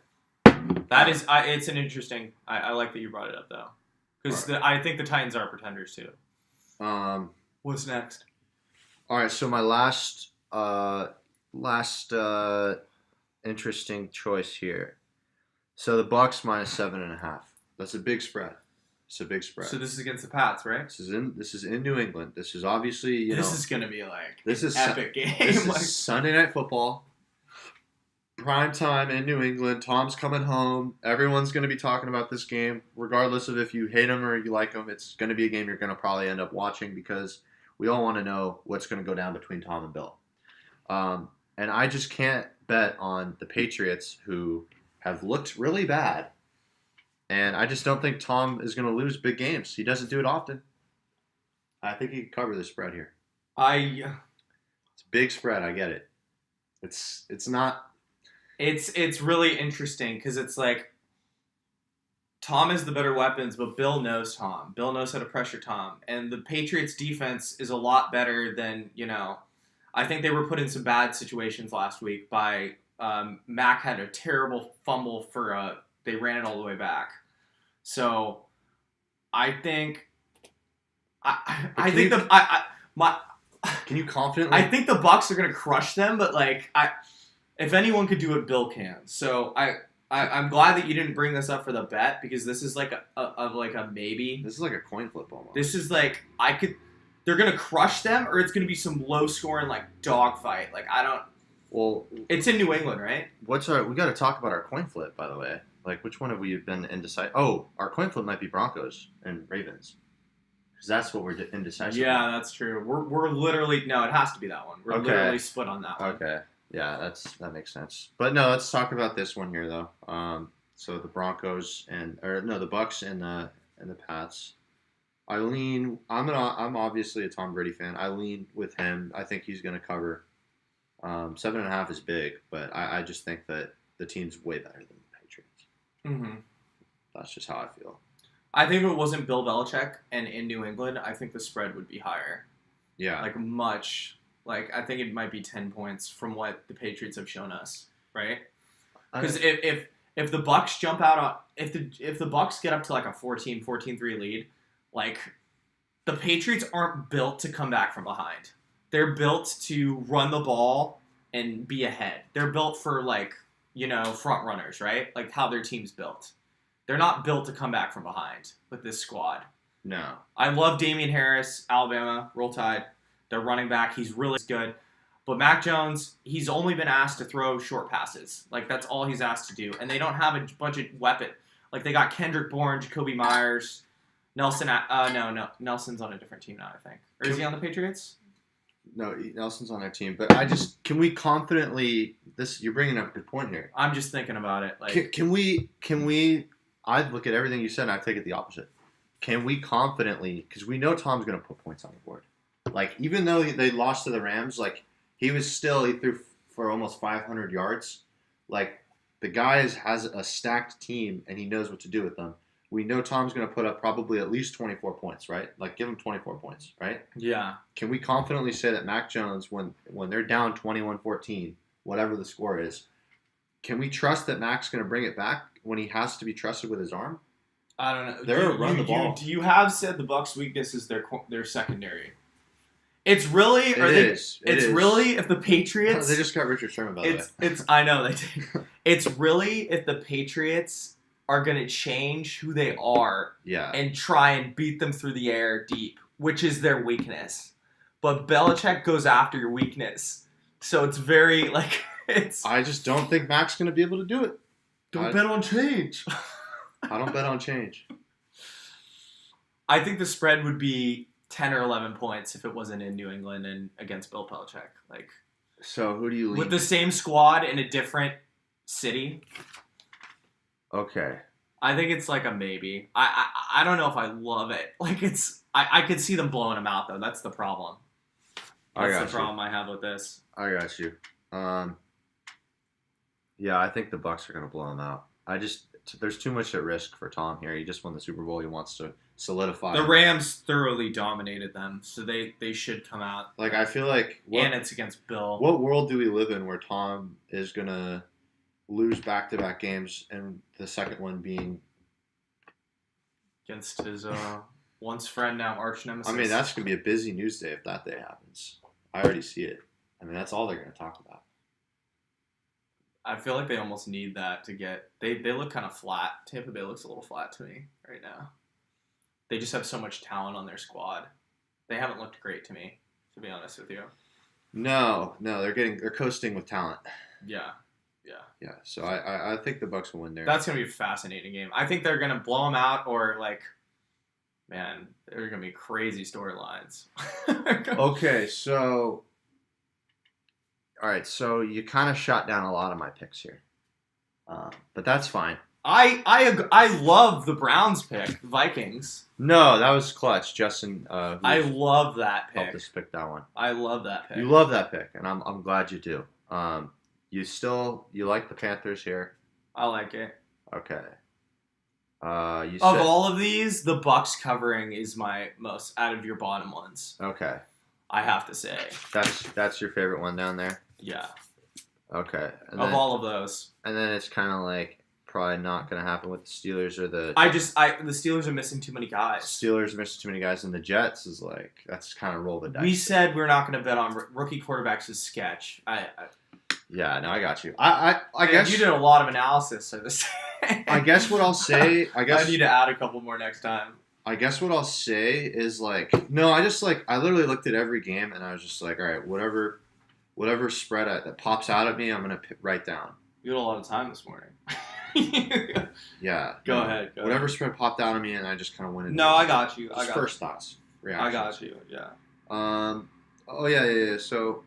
It's an interesting. I like that you brought it up though, because right. I think the Titans are pretenders too. What's next? All right, so my last interesting choice here. So the Bucks minus 7.5. That's a big spread. It's a big spread. So this is against the Pats, right? This is in New England. This is obviously this is gonna be this is epic game. This is Sunday Night Football. Prime time in New England. Tom's coming home. Everyone's going to be talking about this game, regardless of if you hate him or you like him. It's going to be a game you're going to probably end up watching because we all want to know what's going to go down between Tom and Bill. And I just can't bet on the Patriots, who have looked really bad. And I just don't think Tom is going to lose big games. He doesn't do it often. I think he can cover the spread here. It's a big spread. I get it. It's not. It's really interesting because it's Tom has the better weapons, but Bill knows Tom. Bill knows how to pressure Tom. And the Patriots defense is a lot better than, I think they were put in some bad situations last week by Mac had a terrible fumble for they ran it all the way back. So I think Can you confidently? I think the Bucs are going to crush them, but if anyone could do it, Bill can. So I'm glad that you didn't bring this up for the bet because this is a maybe. This is like a coin flip almost. This is they're gonna crush them or it's gonna be some low scoring dogfight. Well, it's in New England, right? We got to talk about our coin flip, by the way. Which one have we been indecisive? Oh, our coin flip might be Broncos and Ravens. Because that's what we're indecisive. Yeah, that's true. We're literally no, it has to be that one. We're literally split on that one. Okay. Yeah, that makes sense. But no, let's talk about this one here though. So the Broncos the Bucks and the Pats. I'm obviously a Tom Brady fan. I lean with him. I think he's going to cover. 7.5 is big, but I just think that the team's way better than the Patriots. Mm-hmm. That's just how I feel. I think if it wasn't Bill Belichick and in New England, I think the spread would be higher. Yeah. Much. I think it might be 10 points from what the Patriots have shown us, right? Because if the Bucks jump out on if the Bucks get up to a 14-3 lead, the Patriots aren't built to come back from behind. They're built to run the ball and be ahead. They're built for front runners, right? How their team's built. They're not built to come back from behind with this squad. No. I love Damian Harris, Alabama, Roll Tide. They're running back. He's really good. But Mac Jones, he's only been asked to throw short passes. That's all he's asked to do. And they don't have a bunch of weapons. They got Kendrick Bourne, Jacoby Myers, Nelson. No, Nelson's on a different team now, I think. Or is he on the Patriots? No, Nelson's on our team. But can we confidently, you're bringing up a good point here. I'm just thinking about it. Can we, I look at everything you said and I take it the opposite. Can we confidently, because we know Tom's going to put points on the board. Even though they lost to the Rams, he threw for almost 500 yards. The guy has a stacked team, and he knows what to do with them. We know Tom's going to put up probably at least 24 points, right? Like, give him 24 points, right? Yeah. Can we confidently say that Mac Jones, when they're down 21-14, whatever the score is, can we trust that Mac's going to bring it back when he has to be trusted with his arm? I don't know. They're run the ball. You have said the Bucs' weakness is their secondary. It's really It is really if the Patriots They just got Richard Sherman, by the way. it's I know they did. It's really if the Patriots are gonna change who they are Yeah. and try and beat them through the air deep, which is their weakness. But Belichick goes after your weakness. So it's very like it's I just don't think Mac's going to be able to do it. don't bet on change. I don't bet on change. I think the spread would be 10 or 11 points if it wasn't in New England and against Bill Belichick. Like, So who do you lean? with the same squad in a different city, Okay. I think it's like a maybe. I don't know if I love it. Like, I could see them blowing them out, though. That's the problem. That's the problem I have with this. I got you. Yeah, I think the Bucs are going to blow him out. There's too much at risk for Tom here. He just won the Super Bowl. He wants to solidify. The Rams thoroughly dominated them, so they should come out. Like, I feel like And it's against Bill. what world do we live in where Tom is going to lose back-to-back games and the second one being... Against his once friend, now arch nemesis. I mean, that's going to be a busy news day if that day happens. I already see it. I mean, that's all they're going to talk about. I feel like they almost need that to get... They look kind of flat. Tampa Bay looks a little flat to me right now. They just have so much talent on their squad. They haven't looked great to me, to be honest with you. No, they're coasting with talent. Yeah. Yeah, so I think the Bucs will win there. That's going to be a fascinating game. I think they're going to blow them out or, like, man, there are going to be crazy storylines. Okay, so... All right, so you kind of shot down a lot of my picks here. But that's fine. I love the Browns pick, Vikings. No, that was clutch. Justin I love that pick. helped us pick that one. I love that pick. You love that pick, and I'm glad you do. You like the Panthers here? I like it. Okay. Of all of these, the Bucks covering is my most out of your bottom ones. Okay. I have to say. That's your favorite one down there? Yeah. Okay. And Of all of those. And then it's kind of like probably not going to happen with the Steelers or the... The Steelers are missing too many guys. Steelers missing too many guys, and the Jets is like, that's kind of roll the dice. We said we're not going to bet on rookie quarterbacks as sketch. Yeah, no, I got you. I guess you did a lot of analysis for this. I guess what I'll say... I need to add a couple more next time. I guess what I'll say is like... No, I literally looked at every game, and I was just like, all right, whatever spread that pops out at me, I'm going to write down. You had a lot of time this morning. Yeah. Go ahead. Whatever spread popped out of me, and I just kind of went into No, I got you. First thoughts, reactions. I got you. Yeah. Oh yeah. So,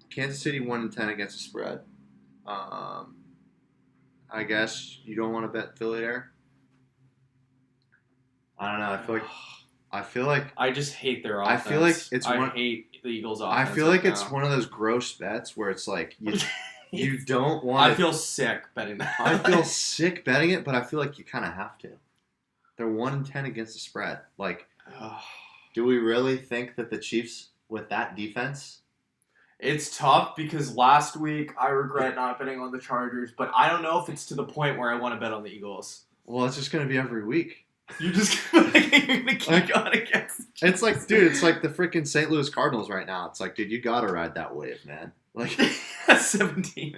Kansas City 1-10 against the spread. I guess you don't want to bet Philly there. I don't know. I feel like I just hate their offense. I feel like I hate the Eagles' offense. I feel like it's one of those gross bets where it's like you don't want. I feel sick betting that. I feel sick betting it, but I feel like you kind of have to. They're 1-10 against the spread. Like, do we really think that the Chiefs with that defense? It's tough because last week I regret not betting on the Chargers, but I don't know if it's to the point where I want to bet on the Eagles. Well, it's just going to be every week. You're just going to keep going against. It's like, dude, it's like the freaking St. Louis Cardinals right now. It's like, dude, you got to ride that wave, man. Like 17.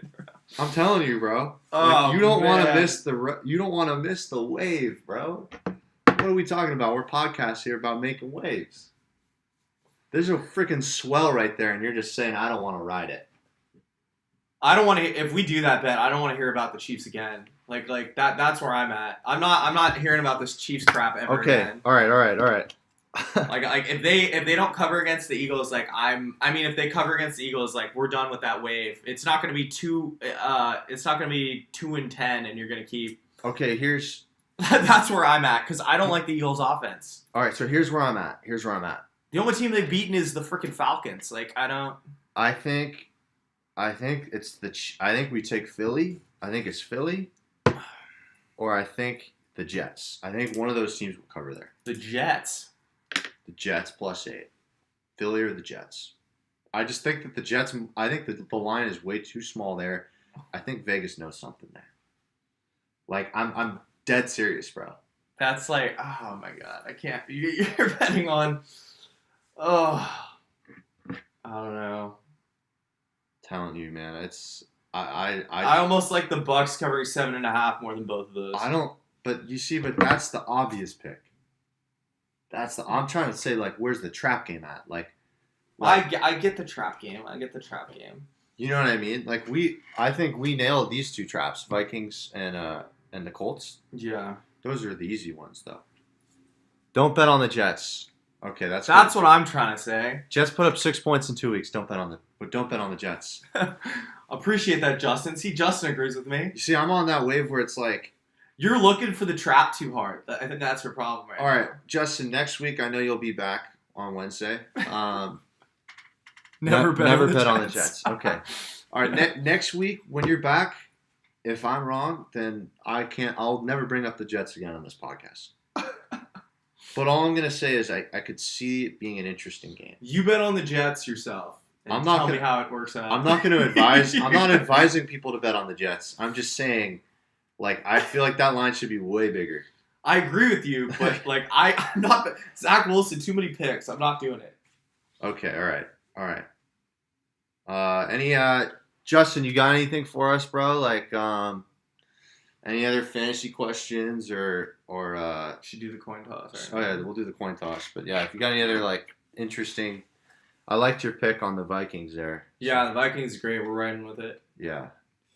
I'm telling you, bro. Oh, you don't want to man. miss the wave, bro. What are we talking about? We're podcasts here about making waves. There's a freaking swell right there, and you're just saying I don't want to ride it. I don't want to. If we do that bet, I don't want to hear about the Chiefs again. Like that. That's where I'm at. I'm not hearing about this Chiefs crap ever again. All right. like if they don't cover against the Eagles, if they cover against the Eagles, like we're done with that wave. It's not going to be 2-10, and you're going to keep. Okay, here's. That's where I'm at because I don't like the Eagles' offense. All right, so here's where I'm at. The only team they've beaten is the freaking Falcons. Like I don't. I think it's I think we take Philly. I think it's Philly, or I think The Jets. I think one of those teams will cover there. The Jets. The Jets +8. Philly or the Jets. I just think that the Jets. I think that the line is way too small there. I think Vegas knows something there. Like I'm dead serious, bro. That's like, oh my god, I can't. You're betting on. Oh, I don't know. Telling you, man, it's I almost like the Bucks covering 7.5 more than both of those. I don't. But you see, that's the obvious pick. I'm trying to say, like, where's the trap game at? Like I get the trap game. you know what I mean? Like I think we nailed these two traps, Vikings and the Colts. Yeah. Those are the easy ones, though. Don't bet on the Jets. Okay, that's what I'm trying to say. Jets put up 6 points in 2 weeks. Don't bet on the Jets. Appreciate that, Justin. See, Justin agrees with me. You see, I'm on that wave where it's like, you're looking for the trap too hard. I think that's your problem, right? All right, Justin. Next week, I know you'll be back on Wednesday. Never bet on the Jets. Okay. All right. Next week, when you're back, if I'm wrong, then I'll never bring up the Jets again on this podcast. But all I'm gonna say is I could see it being an interesting game. You bet on the Jets yourself. And tell me how it works out. I'm not going to advise. I'm not advising people to bet on the Jets. I'm just saying, like, I feel like that line should be way bigger. I agree with you, but like I'm not. Zach Wilson, too many picks. I'm not doing it. Okay. All right. Justin, you got anything for us, bro? Like, any other fantasy questions or should do the coin toss. Right? Oh yeah, we'll do the coin toss. But yeah, if you got any other like interesting, I liked your pick on the Vikings there. Yeah, the Vikings is great. We're riding with it. Yeah,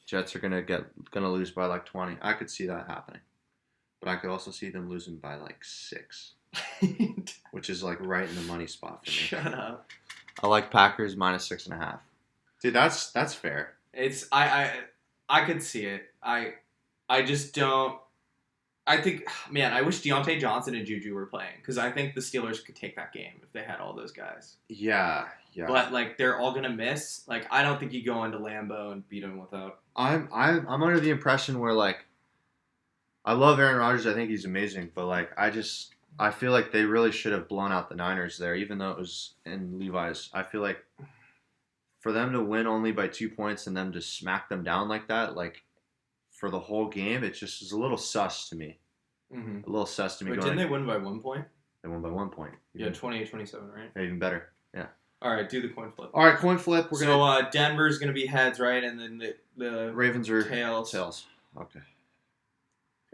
Jets are gonna lose by like 20. I could see that happening, but I could also see them losing by like 6, which is like right in the money spot for me. Shut up. I like Packers -6.5. Dude, that's fair. It's I could see it. I just don't. I think, man, I wish Deontay Johnson and Juju were playing because I think the Steelers could take that game if they had all those guys. Yeah. But like they're all gonna miss. Like I don't think you go into Lambeau and beat them without. I'm under the impression where like I love Aaron Rodgers. I think he's amazing, but like I feel like they really should have blown out the Niners there, even though it was in Levi's. I feel like for them to win only by 2 points and them to smack them down like that, like. For the whole game, it just is a little sus to me. Mm-hmm. A little sus to me. Wait, didn't they win by 1 point? They won by 1 point. Yeah, 28-27, right? Yeah, even better. Yeah. All right, do the coin flip. All right, coin flip. Denver's gonna be heads, right? And then the Ravens are tails. Okay.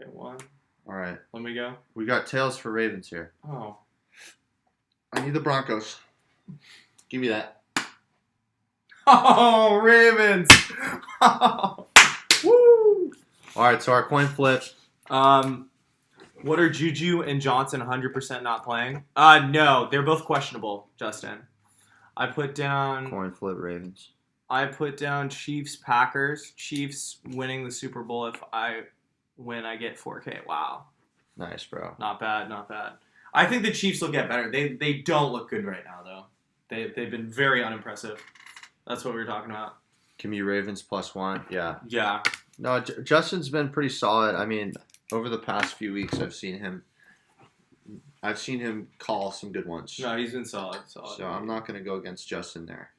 Okay, 1. All right. Let me go. We got tails for Ravens here. Oh. I need the Broncos. Give me that. Oh, Ravens. Woo! All right, so our coin flip. What are Juju and Johnson 100% not playing? No, they're both questionable, Justin. I put down Coin flip Ravens. I put down Chiefs Packers. Chiefs winning the Super Bowl. If I win, I get 4K. Wow. Nice, bro. Not bad. I think the Chiefs will get better. They don't look good right now, though. They've been very unimpressive. That's what we were talking about. Give me Ravens +1. Yeah. Yeah. No, Justin's been pretty solid. I mean, over the past few weeks, I've seen him call some good ones. No, he's been solid. So I'm not going to go against Justin there.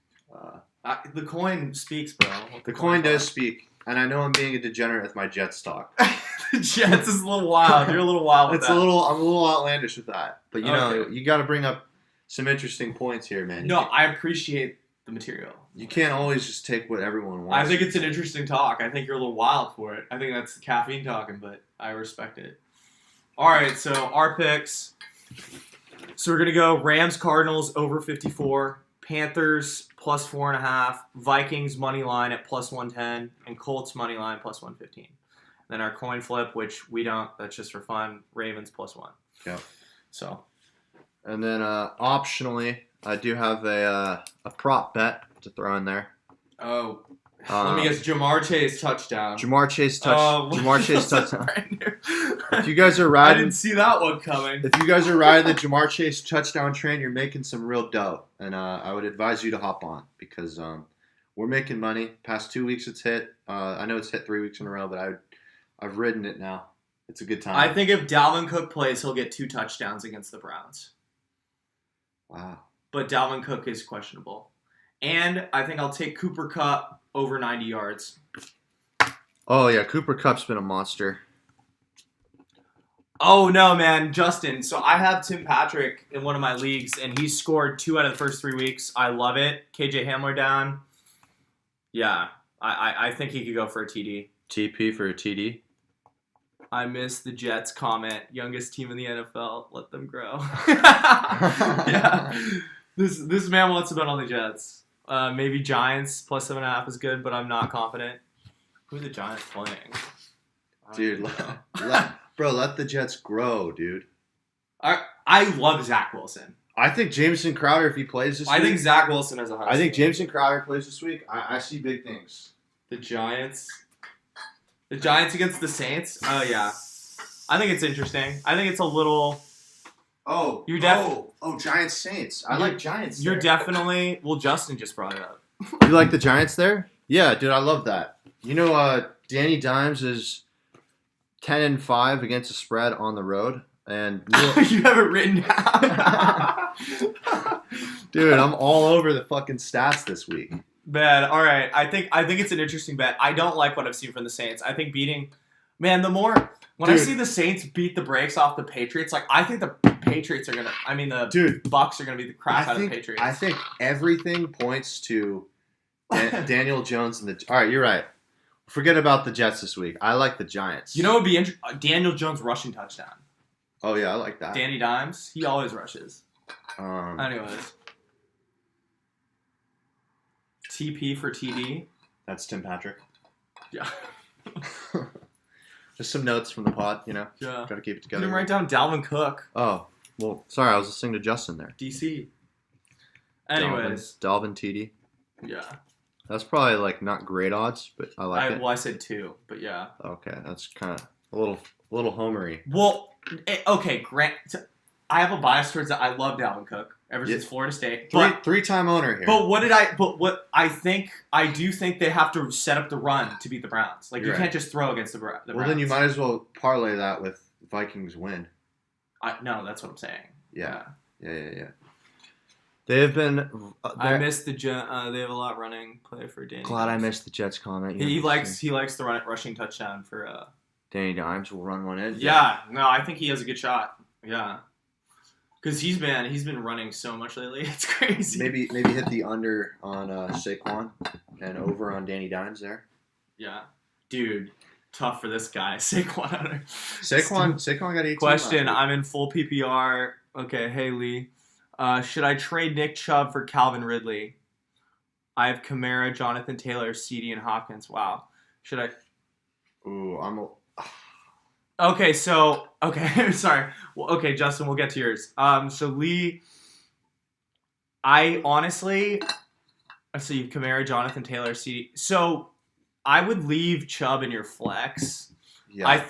The coin speaks, bro. The coin does speak, and I know I'm being a degenerate with my Jets talk. The Jets is a little wild. You're a little wild with that. I'm a little outlandish with that. But, you know, you got to bring up some interesting points here, man. No, I appreciate the material. You can't always just take what everyone wants. I think it's an interesting talk. I think you're a little wild for it. I think that's caffeine talking, but I respect it. All right, so our picks. So we're going to go Rams Cardinals over 54, Panthers +4.5, Vikings money line at +110, and Colts money line +115. Then our coin flip, which we don't, that's just for fun, Ravens +1. Yeah. So. And then optionally, I do have a prop bet to throw in there. Oh, let me guess. Jamar Chase touchdown. Jamar Chase touchdown. If you guys are I riding, didn't see that one coming. If you guys are riding the Jamar Chase touchdown train, you're making some real dough, and I would advise you to hop on because we're making money. Past 2 weeks, it's hit. I know it's hit 3 weeks in a row, but I've ridden it now. It's a good time. I think if Dalvin Cook plays, he'll get 2 touchdowns against the Browns. Wow. But Dalvin Cook is questionable. And I think I'll take Cooper Kupp over 90 yards. Oh, yeah. Cooper Kupp's been a monster. Oh, no, man. Justin. So I have Tim Patrick in one of my leagues, and he's scored 2 out of the first 3 weeks. I love it. KJ Hamler down. Yeah. I think he could go for a TD. TP for a TD. I missed the Jets comment. Youngest team in the NFL. Let them grow. Yeah. This man wants to bet on the Jets. Maybe Giants plus 7.5 is good, but I'm not confident. Who are the Giants playing? Dude, let the Jets grow, dude. I love Zach Wilson. I think Jameson Crowder, if he plays this week. I think Zach Wilson has a high. I think Jameson Crowder plays this week. I see big things. The Giants. The Giants against the Saints? Oh, yeah. I think it's interesting. I think it's a little... Oh, Giants Saints. I like Giants. You're definitely... Well, Justin just brought it up. You like the Giants there? Yeah, dude, I love that. You know, Danny Dimes is 10-5 against the spread on the road. And you have it written down. Dude, I'm all over the fucking stats this week. Man, all right. I think it's an interesting bet. I don't like what I've seen from the Saints. I think when I see the Saints beat the brakes off the Patriots, like I think the Patriots are gonna. I mean, the Bucks are gonna beat the crap out of the Patriots. I think everything points to Daniel Jones and the. All right, you're right. Forget about the Jets this week. I like the Giants. You know what would be interesting? Daniel Jones rushing touchdown. Oh yeah, I like that. Danny Dimes, he always rushes. Anyways. TP for TD. That's Tim Patrick. Yeah. Just some notes from the pod, you know? Yeah. Got to keep it You together. didn't write down Dalvin Cook. Oh, well, sorry, I was listening to Justin there. DC. Anyways. Dalvin TD. Yeah. That's probably, like, not great odds, but I like it. Well, I said 2, but yeah. Okay, that's kind of a little homery. Well, okay, Grant. I have a bias towards that. I love Dalvin Cook ever since Florida State. Three-time owner here. But what I do think they have to set up the run to beat the Browns. Like, you can't just throw against the Browns. Well, then you might as well parlay that with Vikings win. No, that's what I'm saying. Yeah. They have been. I missed the Jets. They have a lot running play for Danny. Glad I missed the Jets comment. He likes the rushing touchdown for. Danny Dimes will run one in. Yeah, no, I think he has a good shot. Yeah, because he's been running so much lately. It's crazy. Maybe hit the under on Saquon and over on Danny Dimes there. Yeah, dude, tough for this guy. Saquon under. Saquon got 18. Question: I'm in full PPR. Okay, hey Lee. Should I trade Nick Chubb for Calvin Ridley? I have Kamara, Jonathan Taylor, CD, and Hopkins. Wow. Should I? Ooh, Okay, so sorry. Well, okay, Justin, we'll get to yours. So Lee, I honestly, so you have Kamara, Jonathan Taylor, CD. So I would leave Chubb in your flex. Yeah.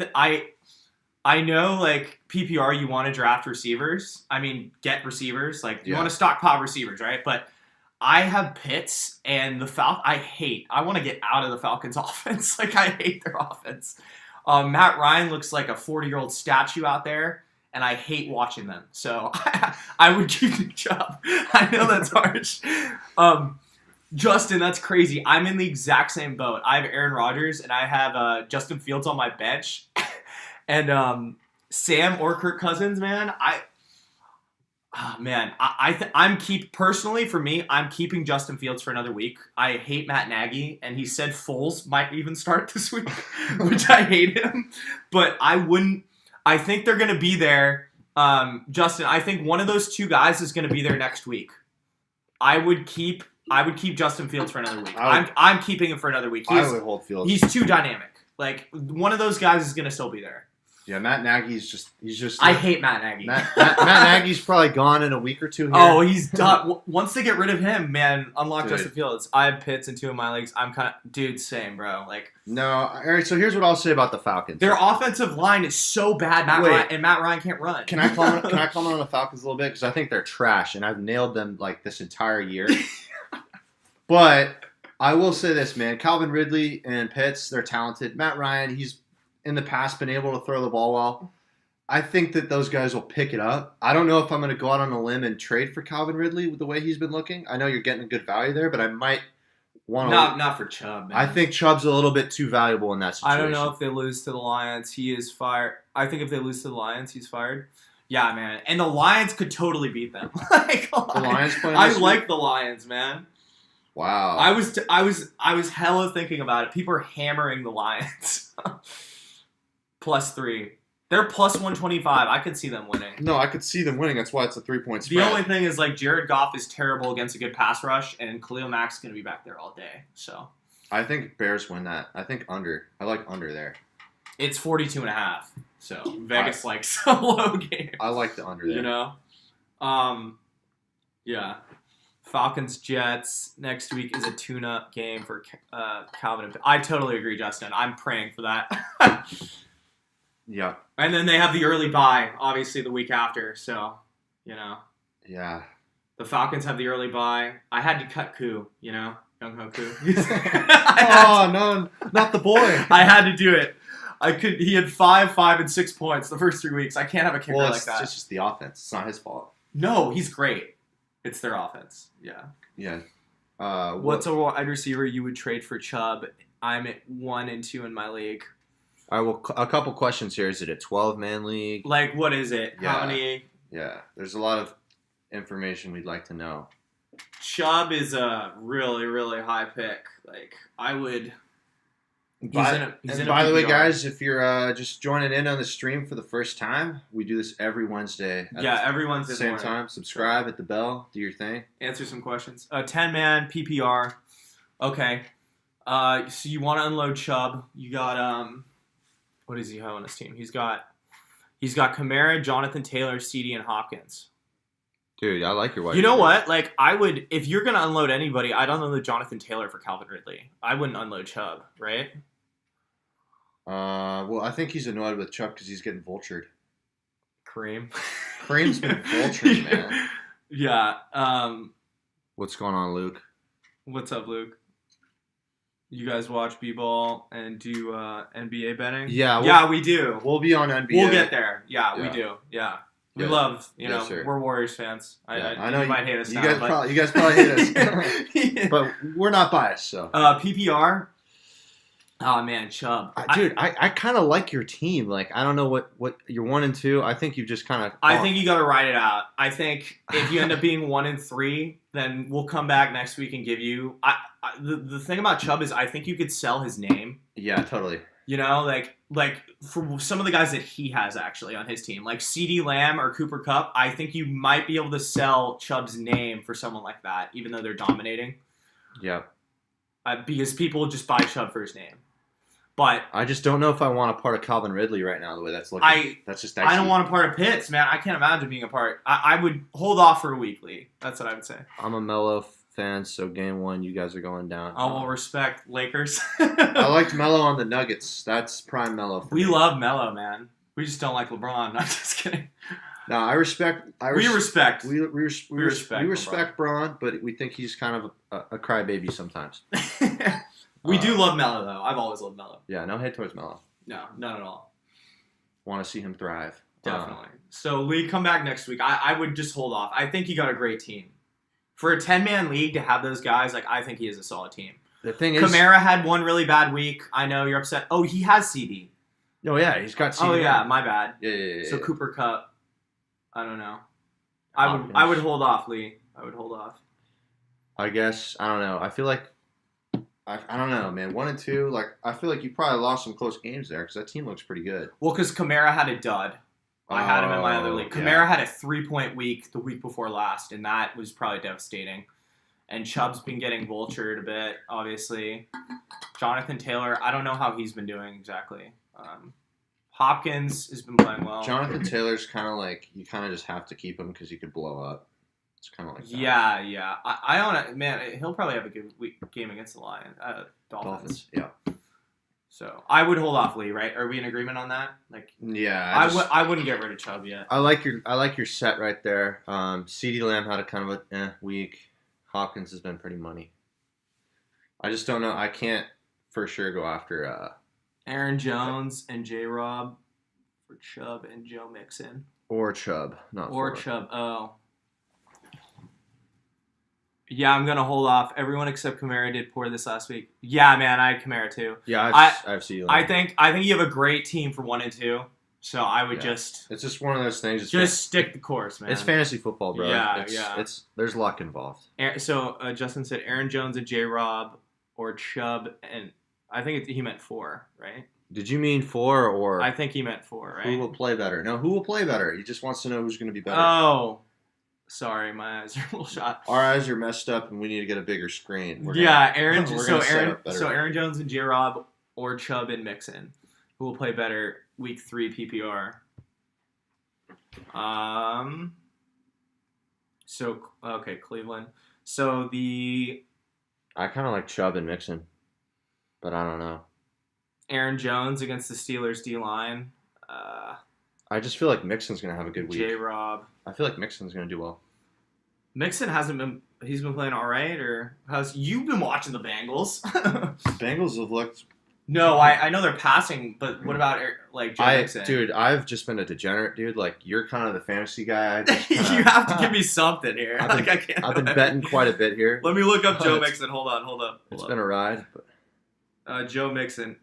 I know, like, PPR, you want to draft receivers. I mean, get receivers. Like, you want to stockpile receivers, right? But I have Pitts and the Falcons. I want to get out of the Falcons' offense. Like, I hate their offense. Matt Ryan looks like a 40-year-old statue out there, and I hate watching them. So I would keep Nick Chubb. I know that's harsh. Justin, that's crazy. I'm in the exact same boat. I have Aaron Rodgers, and I have Justin Fields on my bench. And Sam or Kirk Cousins, man, personally, for me, I'm keeping Justin Fields for another week. I hate Matt Nagy, and he said Foles might even start this week, which I hate him. But I think they're going to be there. Justin, I think one of those two guys is going to be there next week. I would keep Justin Fields for another week. I'm keeping him for another week. I would hold Fields. He's too dynamic. Like, one of those guys is going to still be there. Yeah, Matt Nagy's just. I hate Matt Nagy. Matt Nagy's probably gone in a week or two here. Oh, he's done. Once they get rid of him, man, unlock Justin Fields. I have Pitts in 2 of my leagues. I'm kind of, dude, same, bro. Like, no, all right. So here's what I'll say about the Falcons. Their offensive line is so bad. Matt Ryan can't run. Can I comment on the Falcons a little bit, because I think they're trash, and I've nailed them like this entire year. But I will say this, man. Calvin Ridley and Pitts, they're talented. Matt Ryan, in the past been able to throw the ball well. I think that those guys will pick it up. I don't know if I'm going to go out on a limb and trade for Calvin Ridley with the way he's been looking. I know you're getting a good value there, but I might want to. Not for Chubb, man. I think Chubb's a little bit too valuable in that situation. I don't know if they lose to the Lions, he is fired. I think if they lose to the Lions, he's fired. Yeah, man. And the Lions could totally beat them. Like, The Lions playing I this week? like the Lions, man. Wow. I was hella thinking about it. People are hammering the Lions. +3. They're +125. I could see them winning. No, I could see them winning. That's why it's a 3-point The spread. only thing is, like, Jared Goff is terrible against a good pass rush, and Khalil Mack's going to be back there all day. So I think Bears win that. I think under. I like under there. it's 42.5. So Vegas likes a low game. I like the under there. You know? Yeah. Falcons Jets next week is a tune-up game for Calvin. I totally agree, Justin. I'm praying for that. Yeah. And then they have the early bye, obviously, the week after. So, you know, Yeah. the Falcons have the early bye. I had to cut Koo, you know, Young Ho Koo. Oh, no, not the boy. I had to do it. He had 5, 5, and 6 points the first 3 weeks. I can't have a kicker Well, like it's that. just the offense. It's not his fault. No, he's great. It's their offense. Yeah. Yeah. What's a wide receiver you would trade for Chubb? I'm at 1 and 2 in my league. All right, well, a couple questions here. Is it a 12-man league? Like, what is it? Yeah. How many? Yeah. There's a lot of information we'd like to know. Chubb is a really, really high pick. Like, I would. By He's in a the way, PPR. guys, if you're just joining in on the stream for the first time, we do this every Wednesday at Yeah, the everyone's in same morning. time. Subscribe, hit the bell, do your thing. Answer some questions. 10-man PPR. Okay. So you want to unload Chubb. You got what does he have on his team? He's got Kamara, Jonathan Taylor, CD, and Hopkins. Dude, I like your wide You know receiver. what? Like, I would, if you're gonna unload anybody, I'd unload Jonathan Taylor for Calvin Ridley. I wouldn't unload Chubb, right? Well, I think he's annoyed with Chubb because he's getting vultured. Kareem. Kareem's been vultured, man. Yeah. What's going on, Luke? What's up, Luke? You guys watch B-ball and do NBA betting? Yeah, we do. We'll be on NBA. We'll get there. Yeah, we Yeah. do. Yeah. We Yeah. love, Yes, sir. we're Warriors fans. Yeah, I know you might hate us you now, guys but... you guys probably hate us, but we're not biased. So, PPR. Oh man, Chubb. dude, I kind of like your team. Like, I don't know what you're 1 and 2. I think you've just kind of. I think you got to ride it out. I think if you end up being 1 and 3, then we'll come back next week and give you. The thing about Chubb is I think you could sell his name. Yeah, totally. You know, like for some of the guys that he has actually on his team, like CeeDee Lamb or Cooper Kupp, I think you might be able to sell Chubb's name for someone like that, even though they're dominating. Yeah. Because people just buy Chubb for his name. But I just don't know if I want a part of Calvin Ridley right now. The way that's looking, that's just. I don't want a part of Pitts, man. I can't imagine being a part. I would hold off for a weekly. That's what I would say. I'm a Melo fan, so game 1, you guys are going down. I will respect Lakers. I liked Melo on the Nuggets. That's prime Melo. We love Melo, man. We just don't like LeBron. I'm just kidding. No, I respect. We respect. We respect respect Braun, but we think he's kind of a crybaby sometimes. We do love Melo, though. I've always loved Melo. Yeah, no hate towards Melo. No, none at all. Want to see him thrive. Definitely. So, Lee, come back next week. I would just hold off. I think you got a great team. For a 10-man league to have those guys, like, I think he is a solid team. The thing is, Kamara had one really bad week. I know you're upset. Oh, he has CD. Oh yeah, he's got. CD. Oh yeah, my bad. Yeah. So Cooper Kupp, I don't know. Hopkins. I would hold off, Lee. I would hold off. I guess I don't know. I feel like I don't know, man. 1 and 2, like I feel like you probably lost some close games there because that team looks pretty good. Well, because Kamara had a dud. I had him in my other league. yeah. Kamara had a 3-point week the week before last, and that was probably devastating. And Chubb's been getting vultured a bit, obviously. Jonathan Taylor, I don't know how he's been doing exactly. Hopkins has been playing well. Jonathan Taylor's kind of like you kind of just have to keep him because he could blow up. It's kind of like that. Yeah. I on it, man. He'll probably have a good game against the Dolphins. Yeah. So I would hold off, Lee. Right? Are we in agreement on that? Like, Yeah. I wouldn't get rid of Chubb yet. I like your set right there. CeeDee Lamb had a kind of a week. Hopkins has been pretty money. I just don't know. I can't for sure go after Aaron Jones and J-Rob for Chubb and Joe Mixon. Or Chubb, not Or Ford. Chubb. Oh. Yeah, I'm going to hold off. Everyone except Kamara did poor this last week. Yeah, man, I had Kamara too. Yeah, I I've seen. I think you have a great team for 1 and 2. So I would it's just one of those things. just stick the course, man. It's fantasy football, bro. Yeah, It's there's luck involved. So Justin said Aaron Jones and J-Rob or Chubb, and I think he meant 4, right? Did you mean 4 or I think he meant 4, right? who will play better? No, who will play better? He just wants to know who's going to be better. Oh, sorry, my eyes are a little shot. Our eyes are messed up, and we need to get a bigger screen. Aaron. we're gonna set up better. So Aaron Jones and J-Rob or Chubb and Mixon, who will play better week 3 PPR. So okay, Cleveland. So I kind of like Chubb and Mixon, but I don't know. Aaron Jones against the Steelers D line. I just feel like Mixon's going to have a good week. J-Rob. I feel like Mixon's going to do well. Mixon hasn't been. He's been playing all right, or how's you've been watching the Bengals? Bengals have looked. No, I know they're passing, but what about like Joe Mixon? Dude, I've just been a degenerate, dude. Like you're kind of the fantasy guy. I just kinda, You have to give me something here. I've I can't. been betting quite a bit here. Let me look up Joe It's- Mixon. Hold on. It's been a ride. But Joe Mixon.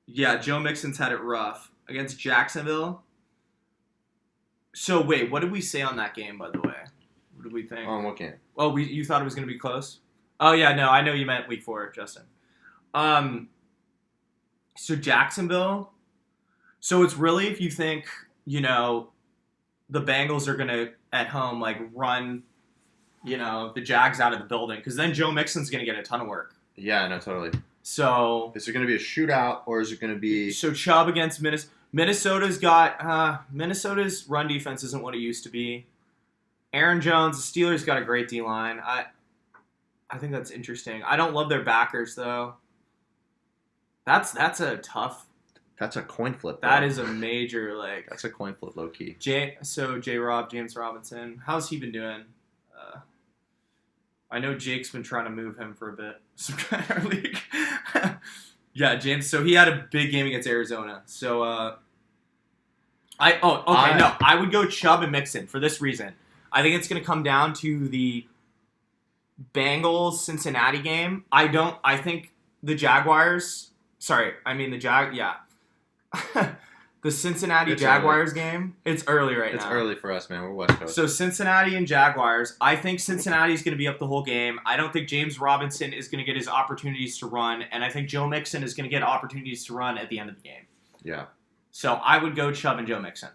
Yeah, Joe Mixon's had it rough against Jacksonville. So wait, what did we say on that game, by the way? What did we think? what game? Oh, you thought it was going to be close? Oh yeah, no, I know you meant week 4, Justin. So Jacksonville. So it's really if you think the Bengals are going to at home like run, the Jags out of the building because then Joe Mixon's going to get a ton of work. Yeah, no, totally. So Is it going to be a shootout or is it going to be? So Chubb against Minnesota. Minnesota's run defense isn't what it used to be. Aaron Jones, the Steelers got a great D line. I think that's interesting. I don't love their backers though. That's a tough. That's a coin flip. Bro. That is a major That's a coin flip, low key. J-Rob, James Robinson. How's he been doing? I know Jake's been trying to move him for a bit. Our league. Yeah, James. So he had a big game against Arizona. So I would go Chubb and Mixon for this reason. I think it's going to come down to the Bengals Cincinnati game. I think the Jaguars. Sorry, I mean the Yeah. The Cincinnati It's Jaguars game. It's early right now. It's early for us, man. We're West Coast. So Cincinnati and Jaguars. I think Cincinnati's going to be up the whole game. I don't think James Robinson is going to get his opportunities to run, and I think Joe Mixon is going to get opportunities to run at the end of the game. Yeah. So I would go Chubb and Joe Mixon,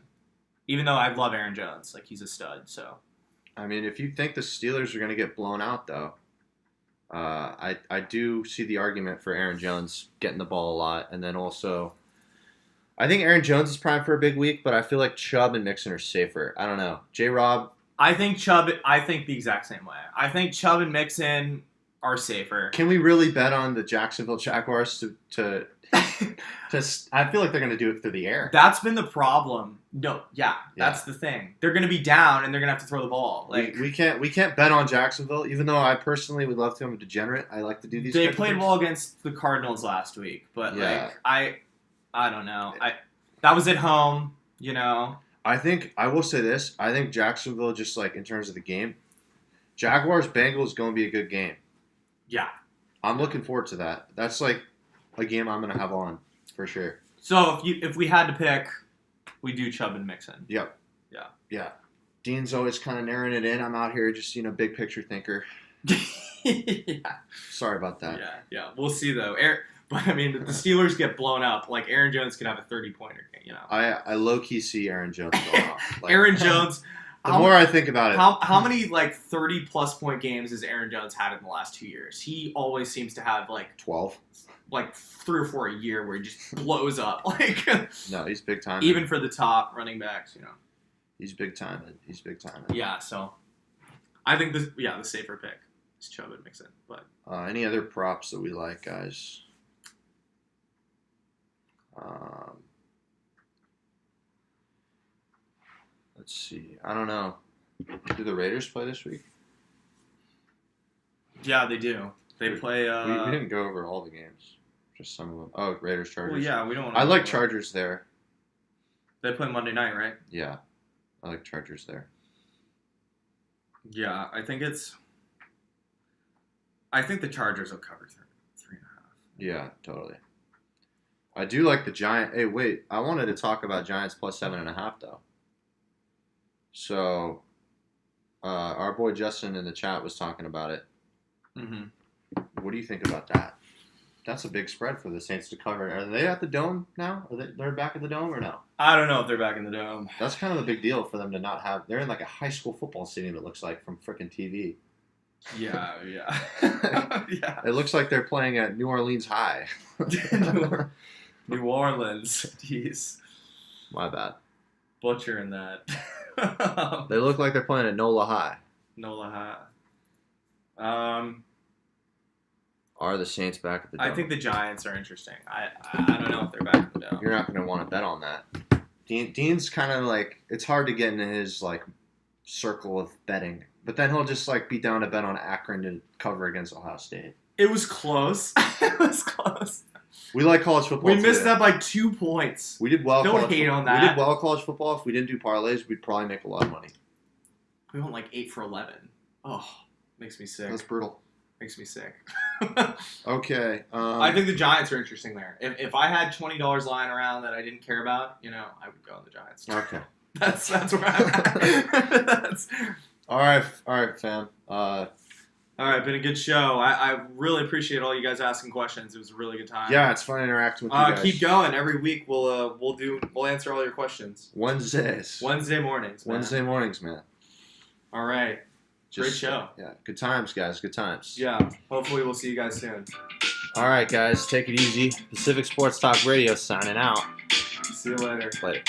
even though I love Aaron Jones. Like he's a stud. So I mean, if you think the Steelers are going to get blown out, though, I do see the argument for Aaron Jones getting the ball a lot, and then also. I think Aaron Jones is primed for a big week, but I feel like Chubb and Mixon are safer. I don't know. J-Rob. I think the exact same way. I think Chubb and Mixon are safer. Can we really bet on the Jacksonville Jaguars to I feel like they're going to do it through the air. That's been the problem. No, that's the thing. They're going to be down and they're going to have to throw the ball. Like we can't bet on Jacksonville, even though I personally would love to. I'm a degenerate. I like to do these. They kinds of played things. well against the Cardinals last week, but Yeah. I don't know. That was at home, I think I will say this. I think Jacksonville, just like in terms of the game, Jaguars Bengals is going to be a good game. Yeah. I'm looking forward to that. That's like a game I'm going to have on for sure. So if we had to pick, we do Chubb and Mixon. Yep. Yeah. Yeah. Dean's always kind of narrowing it in. I'm out here just big picture thinker. Yeah. Sorry about that. Yeah. We'll see though. But I mean, the Steelers get blown up. Like Aaron Jones could have a 30-pointer. I low key see Aaron Jones going off. Like, Aaron Jones. The more I think about it, how many 30+ point games has Aaron Jones had in the last 2 years? He always seems to have 12. 3 or 4 a year where he just blows up. No, he's big time. Even for the top running backs, He's big time. He's big time. Yeah, so I think the safer pick is Chubb and Mixon. But Any other props that we like, guys? Let's see. I don't know. Do the Raiders play this week? yeah, they do. They play. We didn't go over all the games. Just some of them. Oh, Raiders, Chargers. Well, yeah, we don't want. I like Chargers there. They play Monday night, right? Yeah, I like Chargers there. Yeah, I think the Chargers will cover 3.5. Yeah, totally. I do like the Giant. Hey, wait. I wanted to talk about Giants plus 7.5 though. So, our boy Justin in the chat was talking about it. Mm-hmm. What do you think about that? That's a big spread for the Saints to cover. Are they at the Dome now? They're back at the Dome or no? I don't know if they're back in the Dome. That's kind of a big deal for them to not have. They're in like a high school football stadium. It looks like from freaking TV. Yeah. Yeah. It looks like they're playing at New Orleans High. New Orleans. Jeez. My bad. Butchering that. They look like they're playing at NOLA High. NOLA High. Are the Saints back at the Dome? I think the Giants are interesting. I don't know if they're back in the Dome. You're not going to want to bet on that. Dean's kind of like, it's hard to get into his like circle of betting, but then he'll just like be down to bet on Akron to cover against Ohio State. It was close. It was close. We like college football. We missed that by 2 points. We did well. Don't hate on that. We did well at college football. If we didn't do parlays, we'd probably make a lot of money. We went like 8 for 11. Oh, makes me sick. That's brutal. Makes me sick. Okay. I think the Giants are interesting there. If I had $20 lying around that I didn't care about, I would go on the Giants. Okay. That's where I'm at. All right, fam. All right, been a good show. I really appreciate all you guys asking questions. It was a really good time. Yeah, it's fun interacting with you guys. Keep going. Every week we'll answer all your questions. Wednesdays. Wednesday mornings. Man. Wednesday mornings, man. All right. Great show. Yeah, good times, guys. Good times. Yeah. Hopefully we'll see you guys soon. All right, guys. Take it easy. Pacific Sports Talk Radio signing out. See you later. Later.